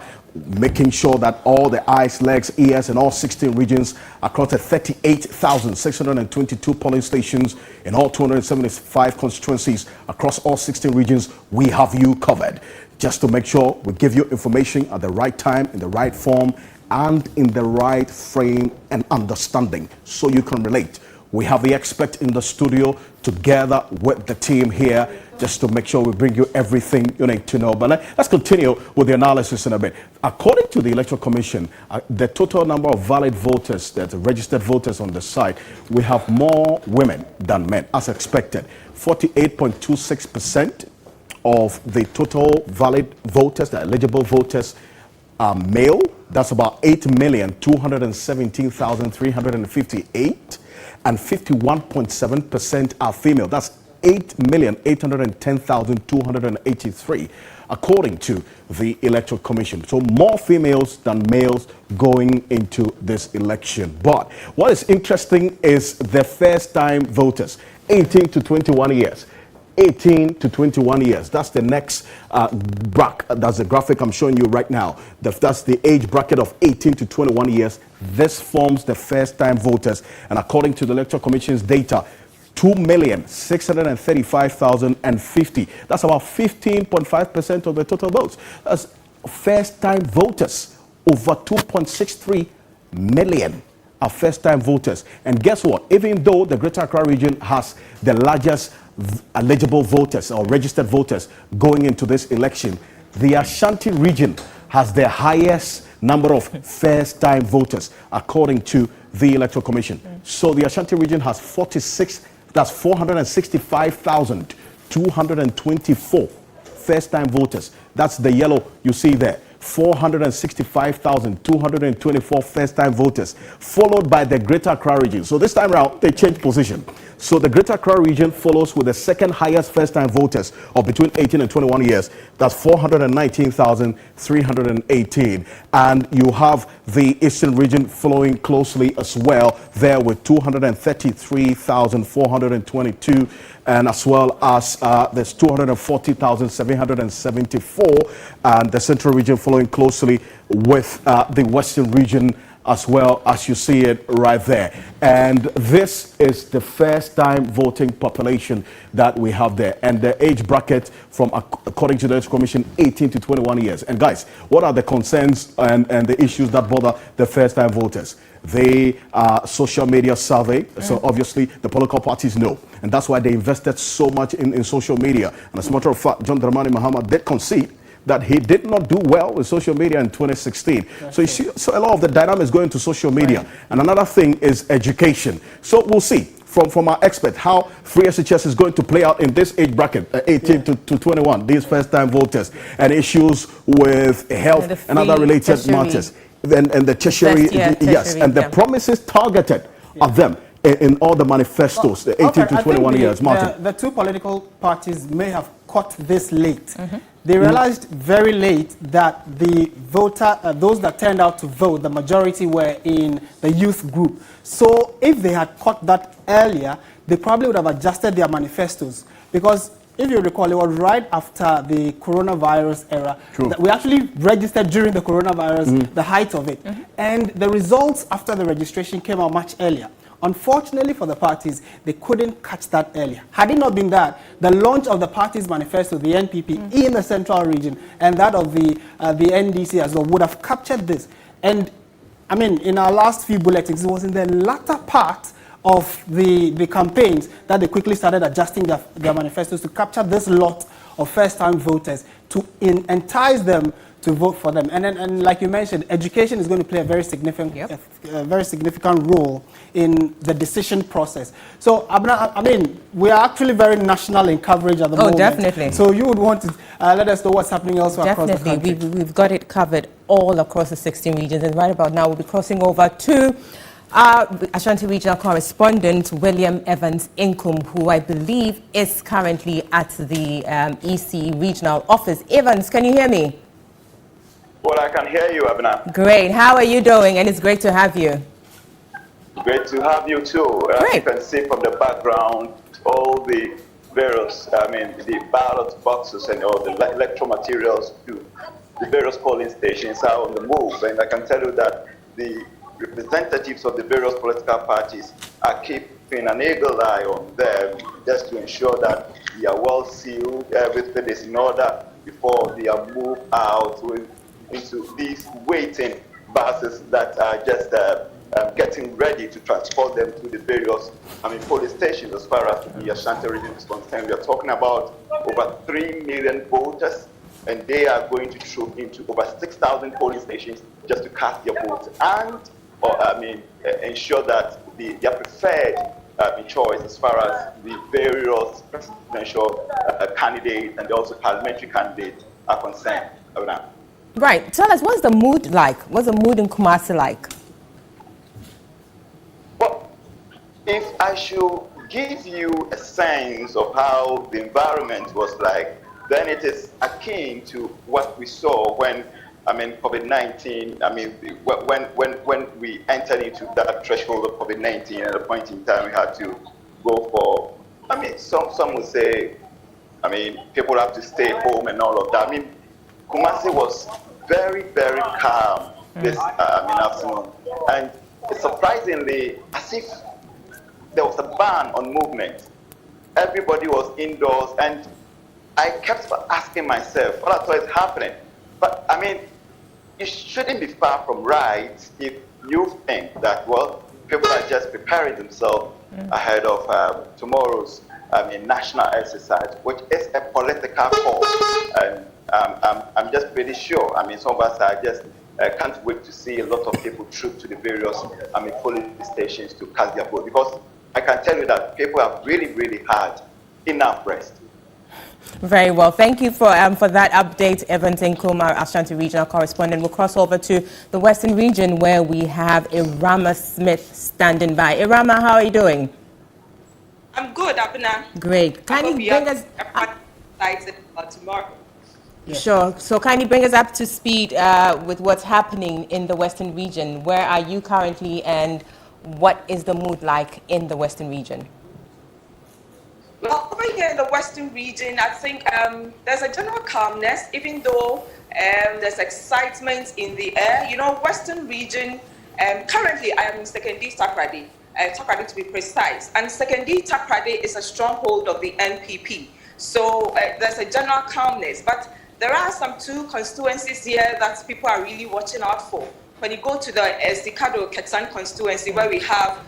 making sure that all the eyes, legs, ears in all 16 regions across the 38,622 polling stations in all 275 constituencies across all 16 regions, we have you covered. Just to make sure we give you information at the right time, in the right form, and in the right frame and understanding so you can relate. We have the expert in the studio together with the team here, just to make sure we bring you everything you need to know. But let's continue with the analysis in a bit. According to the Electoral Commission, the total number of valid voters, that registered voters on the site, we have more women than men, as expected. 48.26% of the total valid voters, the eligible voters, are male. That's about 8,217,358. And 51.7% are female. That's 8,810,283, according to the Electoral Commission. So more females than males going into this election. But what is interesting is the first-time voters, 18 to 21 years. 18 to 21 years. That's the next bracket. That's the graphic I'm showing you right now. That's the age bracket of 18 to 21 years. This forms the first-time voters. And according to the Electoral Commission's data, 2,635,050. That's about 15.5% of the total votes. That's first-time voters. Over 2.63 million are first-time voters. And guess what? Even though the Greater Accra region has the largest eligible voters or registered voters going into this election, the Ashanti region has the highest number of first-time voters according to the Electoral Commission. So the Ashanti region has 465,224 first-time voters. That's the yellow you see there. 465,224 first-time voters, followed by the Greater Accra region. So this time around, they changed position. So the Greater Accra region follows with the second highest first-time voters of between 18 and 21 years. That's 419,318. And you have the Eastern region following closely as well, there with 233,422. And as well as there's 240,774, and the Central region following closely with the Western region as well, as you see it right there. And this is the first time voting population that we have there, and the age bracket from, according to the Electoral Commission, 18 to 21 years. And guys, what are the concerns and the issues that bother the first time voters? The social media survey, so obviously the political parties know, and that's why they invested so much in social media. And as a matter of fact, John Dramani Mahama did concede that he did not do well with social media in 2016. So you see, so a lot of the dynamics going to social media. Right. And another thing is education. So we'll see from our expert how free SHS is going to play out in this age bracket, 18 to 21, these first-time voters, and issues with health and other related matters. And the tertiary, yes, and the promises targeted of them in all the manifestos, the 18 to 21 years. Martin. The two political parties may have caught this late. They realized very late that the voter, those that turned out to vote, the majority were in the youth group. So if they had caught that earlier, they probably would have adjusted their manifestos. Because if you recall, it was right after the coronavirus era that we actually registered during the coronavirus, the height of it. And the results after the registration came out much earlier. Unfortunately for the parties, they couldn't catch that earlier. Had it not been that, the launch of the party's manifesto, the NPP, in the central region, and that of the NDC as well, would have captured this. And, I mean, in our last few bulletins, it was in the latter part of the campaigns that they quickly started adjusting their manifestos to capture this lot of first-time voters, to entice them to vote for them. And like you mentioned, education is going to play a very significant role in the decision process. So, I mean, we are actually very national in coverage at the moment. Oh, definitely. So you would want to let us know what's happening elsewhere across the country. Definitely. We've got it covered all across the 16 regions. And right about now, we'll be crossing over to our Ashanti regional correspondent, William Evans Inkum, who I believe is currently at the EC regional office. Evans, can you hear me? Well, I can hear you, Abna. Great. How are you doing? And it's great to have you. Great to have you too. As you can see from the background, all the various, the ballot boxes and all the electoral materials to the various polling stations are on the move. And I can tell you that the representatives of the various political parties are keeping an eagle eye on them just to ensure that they are well sealed, everything is in order before they are moved out into these waiting buses that are just getting ready to transport them to the various polling stations. As far as the Ashanti region is concerned, we are talking about over 3 million voters, and they are going to troop into over 6,000 polling stations just to cast their votes and ensure that their preferred choice as far as the various presidential candidates and also parliamentary candidates are concerned. Right. Tell us, what's the mood like? What's the mood in Kumasi like? Well, if I should give you a sense of how the environment was like, then it is akin to what we saw when, COVID-19, when we entered into that threshold of COVID-19 at a point in time we had to go for, some would say, people have to stay home and all of that. Kumasi was very, very calm this afternoon, and surprisingly, as if there was a ban on movement. Everybody was indoors, and I kept asking myself, what I thought is happening? But it shouldn't be far from right if you think that, well, people are just preparing themselves ahead of tomorrow's national exercise, which is a political cause. And I'm just pretty sure, some of us are just can't wait to see a lot of people troop to the various polling stations to cast their vote, because I can tell you that people have really, really had enough rest. Very well. Thank you for that update, Evans Nkrumah, Ashanti Regional Correspondent. We'll cross over to the Western Region where we have Irama Smith standing by. Irama, how are you doing? I'm good, Abna. Great. Can you bring us excited about tomorrow? Yes. Sure. So can you bring us up to speed with what's happening in the Western Region? Where are you currently and what is the mood like in the Western Region? Well, over here in the Western Region, I think there's a general calmness, even though there's excitement in the air. You know, Western Region, currently I am in Sekondi Takoradi, Takoradi to be precise. And Sekondi Takoradi is a stronghold of the NPP. So there's a general calmness. But there are some two constituencies here that people are really watching out for. When you go to the Sikado Ketsan constituency, where we have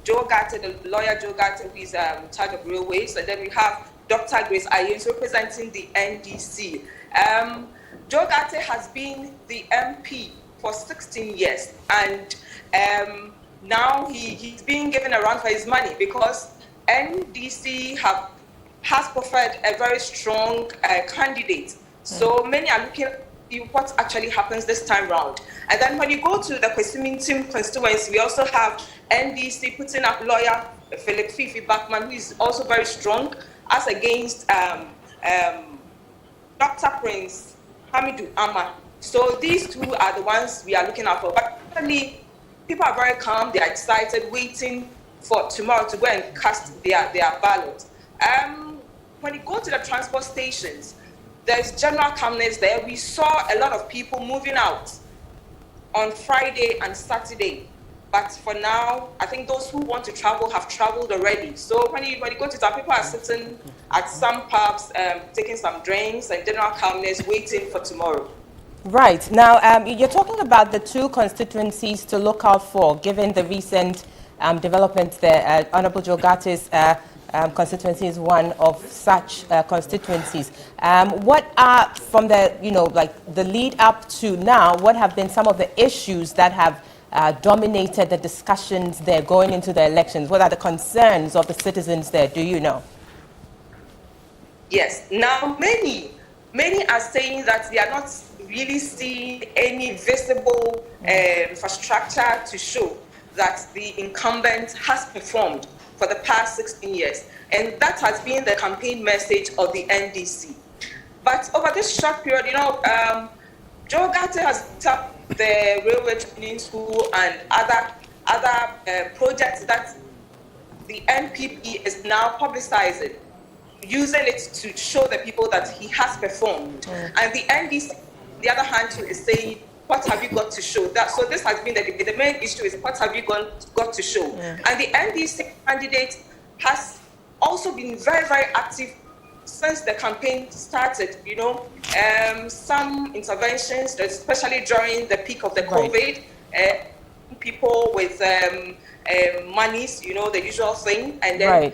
Joe Garte, the lawyer Joe Garte, who is in charge of railways, and then we have Dr. Grace Ayens representing the NDC. Joe Garte has been the MP for 16 years, and now he's being given a run for his money because NDC has preferred a very strong candidate. So many are looking at what actually happens this time round. And then when you go to the Kwesimintim constituency, we also have NDC putting up lawyer Philip Fifi Bachman, who is also very strong, as against Dr. Prince Hamidou Amma. So these two are the ones we are looking out for. But certainly, people are very calm, they are excited, waiting for tomorrow to go and cast their ballot. When you go to the transport stations, there's general calmness there. We saw a lot of people moving out on Friday and Saturday. But for now, I think those who want to travel have traveled already. So when you go to town, people are sitting at some pubs, taking some drinks and general calmness, waiting for tomorrow. Right. Now, you're talking about the two constituencies to look out for, given the recent developments there. Honorable Joe Garte's constituency is one of such constituencies. What are, from the, the lead up to now, what have been some of the issues that have dominated the discussions there going into the elections? What are the concerns of the citizens there? Do you know? Yes. Now, many are saying that they are not really seeing any visible infrastructure to show that the incumbent has performed for the past 16 years. And that has been the campaign message of the NDC. But over this short period, Joe Garte has set up the railway training school and other projects that the NPP is now publicizing, using it to show the people that he has performed. And the NDC, on the other hand, too, is saying, what have you got to show? So this has been the main issue is what have you got to show? And the NDC candidate has also been very, very active since the campaign started. Some interventions, especially during the peak of the COVID, people with monies, the usual thing, and then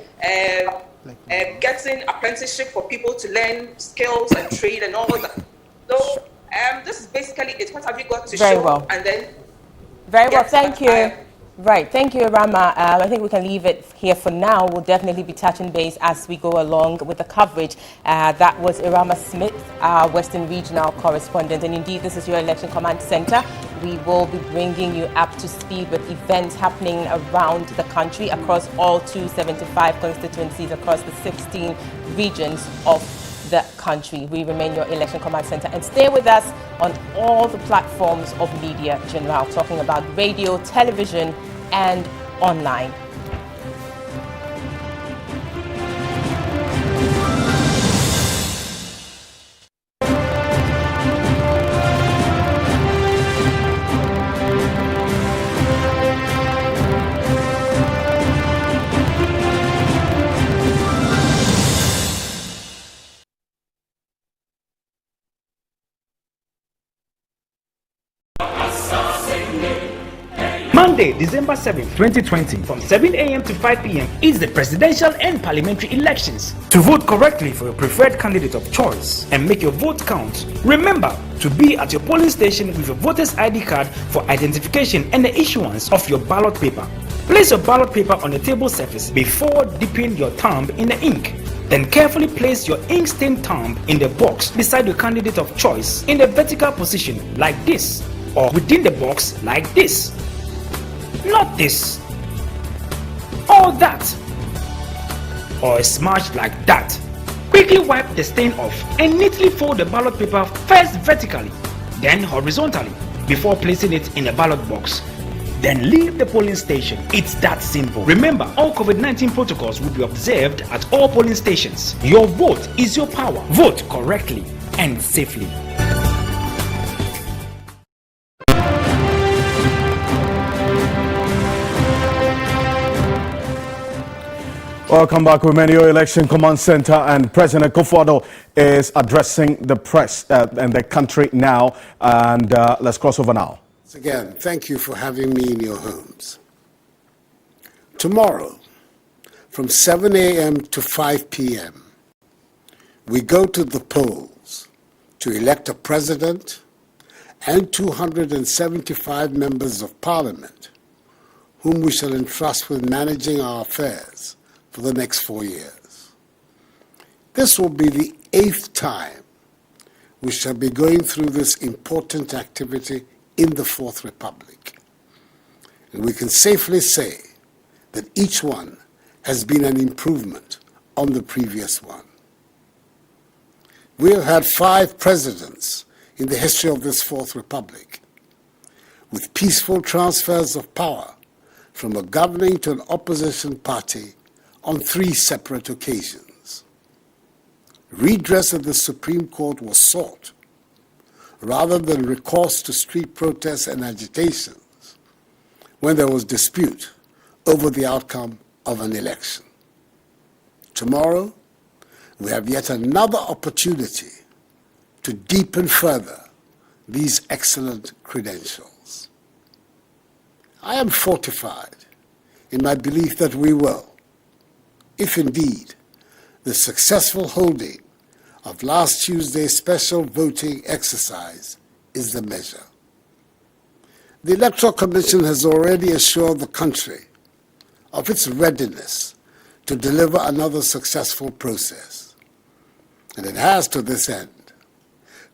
getting apprenticeship for people to learn skills and trade and all that. So this is basically it. What have you got to show? Well. And then very well, thank you. Right, thank you, Rama. I think we can leave it here for now. We'll definitely be touching base as we go along with the coverage. That was Irama Smith, our Western Regional Correspondent. And indeed, this is your Election Command Center. We will be bringing you up to speed with events happening around the country across all 275 constituencies across the 16 regions of the country. We remain your Election Command Center, and stay with us on all the platforms of Media General, talking about radio, television, and online. Monday, December 7th, 2020, from 7 a.m. to 5 p.m. is the presidential and parliamentary elections. To vote correctly for your preferred candidate of choice and make your vote count, remember to be at your polling station with your voter's ID card for identification and the issuance of your ballot paper. Place your ballot paper on the table surface before dipping your thumb in the ink. Then carefully place your ink-stained thumb in the box beside your candidate of choice in the vertical position like this, or within the box like this. Not this, or that, or smudged like that. Quickly wipe the stain off and neatly fold the ballot paper first vertically, then horizontally before placing it in the ballot box. Then leave the polling station. It's that simple. Remember, all COVID-19 protocols will be observed at all polling stations. Your vote is your power. Vote correctly and safely. Welcome back. Womenio Election Command Center, and President Kufuor is addressing the press and the country now. And let's cross over now. Again, thank you for having me in your homes. Tomorrow, from 7 a.m. to 5 p.m., we go to the polls to elect a president and 275 members of parliament, whom we shall entrust with managing our affairs for the next 4 years. This will be the 8th time we shall be going through this important activity in the Fourth Republic. And we can safely say that each one has been an improvement on the previous one. We have had 5 presidents in the history of this Fourth Republic, with peaceful transfers of power from a governing to an opposition party on 3 separate occasions. Redress at the Supreme Court was sought, rather than recourse to street protests and agitations when there was dispute over the outcome of an election. Tomorrow, we have yet another opportunity to deepen further these excellent credentials. I am fortified in my belief that we will, if indeed the successful holding of last Tuesday's special voting exercise is the measure. The Electoral Commission has already assured the country of its readiness to deliver another successful process, and it has, to this end,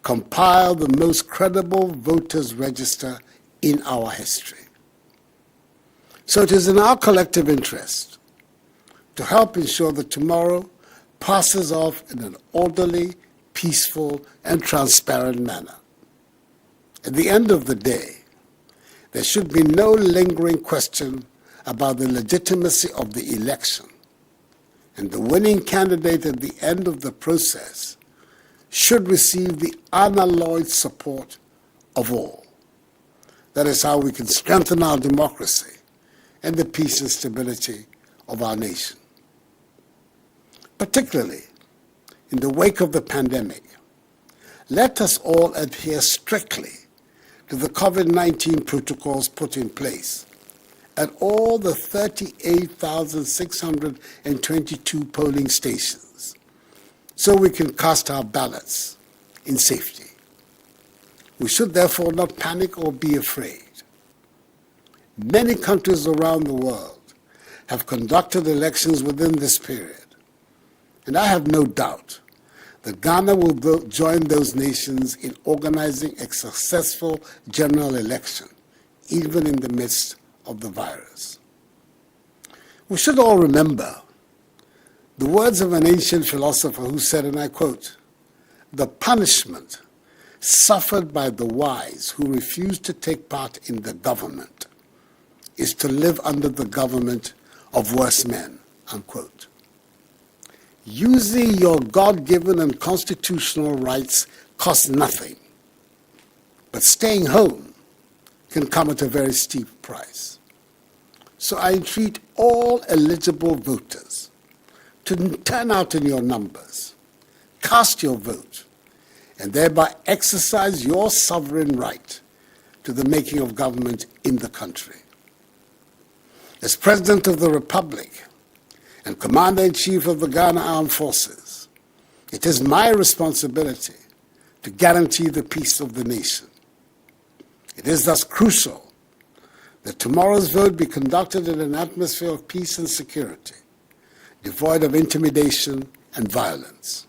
compiled the most credible voters' register in our history. So it is in our collective interest to help ensure that tomorrow passes off in an orderly, peaceful, and transparent manner. At the end of the day, there should be no lingering question about the legitimacy of the election, and the winning candidate at the end of the process should receive the unalloyed support of all. That is how we can strengthen our democracy and the peace and stability of our nation. Particularly in the wake of the pandemic, let us all adhere strictly to the COVID-19 protocols put in place at all the 38,622 polling stations, so we can cast our ballots in safety. We should therefore not panic or be afraid. Many countries around the world have conducted elections within this period, and I have no doubt that Ghana will join those nations in organizing a successful general election, even in the midst of the virus. We should all remember the words of an ancient philosopher who said, and I quote, "The punishment suffered by the wise who refuse to take part in the government is to live under the government of worse men," unquote. Using your God-given and constitutional rights costs nothing, but staying home can come at a very steep price. So I entreat all eligible voters to turn out in your numbers, cast your vote, and thereby exercise your sovereign right to the making of government in the country. As President of the Republic and Commander-in-Chief of the Ghana Armed Forces, it is my responsibility to guarantee the peace of the nation. It is thus crucial that tomorrow's vote be conducted in an atmosphere of peace and security, devoid of intimidation and violence.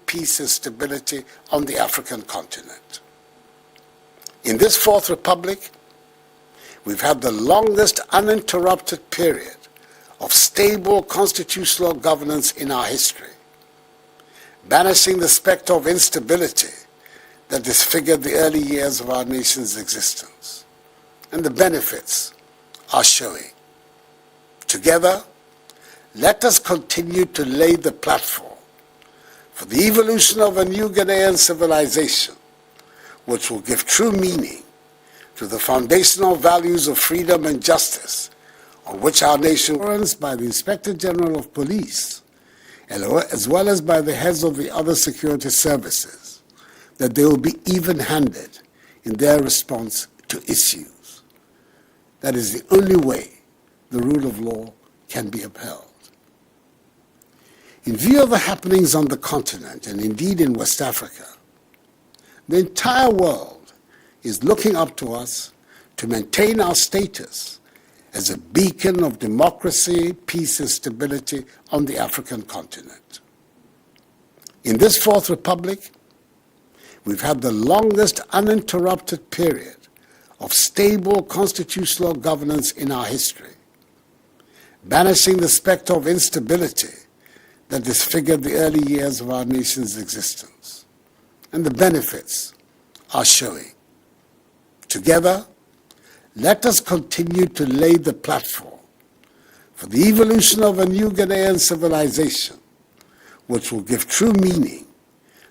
Peace and stability on the African continent. In this Fourth Republic, we've had the longest uninterrupted period of stable constitutional governance in our history, banishing the specter of instability that disfigured the early years of our nation's existence. And the benefits are showing. Together, let us continue to lay the platform for the evolution of a new Ghanaian civilization, which will give true meaning to the foundational values of freedom and justice on which our nation runs by the Inspector General of Police, as well as by the heads of the other security services, that they will be even-handed in their response to issues. That is the only way the rule of law can be upheld. In view of the happenings on the continent, and indeed in West Africa, the entire world is looking up to us to maintain our status as a beacon of democracy, peace, and stability on the African continent. In this Fourth Republic, we've had the longest uninterrupted period of stable constitutional governance in our history, banishing the specter of instability that disfigured the early years of our nation's existence. And the benefits are showing. Together, let us continue to lay the platform for the evolution of a new Ghanaian civilization, which will give true meaning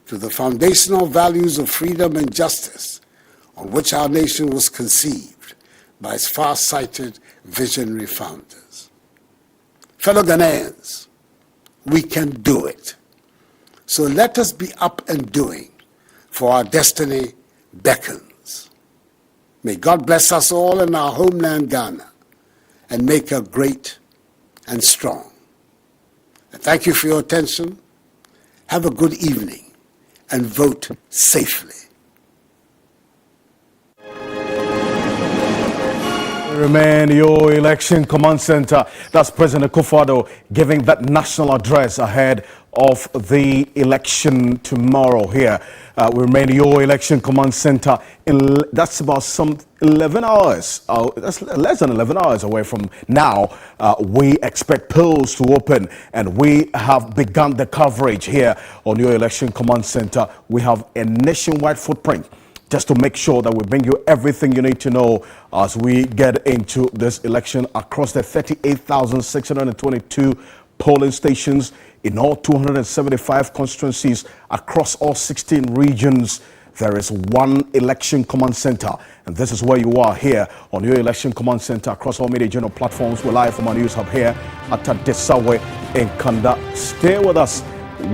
to the foundational values of freedom and justice on which our nation was conceived by its far-sighted, visionary founders. Fellow Ghanaians, we can do it. So let us be up and doing, for our destiny beckons. May God bless us all in our homeland Ghana and make her great and strong. And thank you for your attention. Have a good evening and vote safely. Remain your election command center. That's President Akufo-Addo giving that national address ahead of the election tomorrow here. We remain your election command center. That's about some 11 hours. That's less than 11 hours away from now. We expect polls to open, and we have begun the coverage here on your election command center. We have a nationwide footprint, just to make sure that we bring you everything you need to know as we get into this election across the 38,622 polling stations in all 275 constituencies across all 16 regions. There is one election command center, and this is where you are here on your election command center across all media journal platforms. We're live from our news hub here at Tadesawe in Kanda. Stay with us.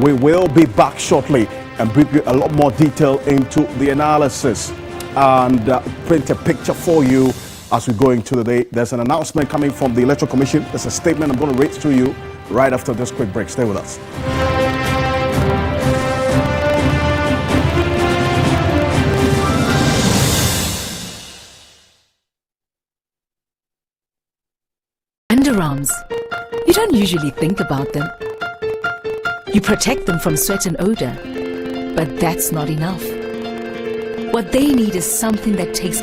We will be back shortly and bring you a lot more detail into the analysis and print a picture for you as we go into the day. There's an announcement coming from the Electoral Commission. There's a statement I'm going to read to you right after this quick break. Stay with us. Underarms. You don't usually think about them. You protect them from sweat and odor. But that's not enough. What they need is something that takes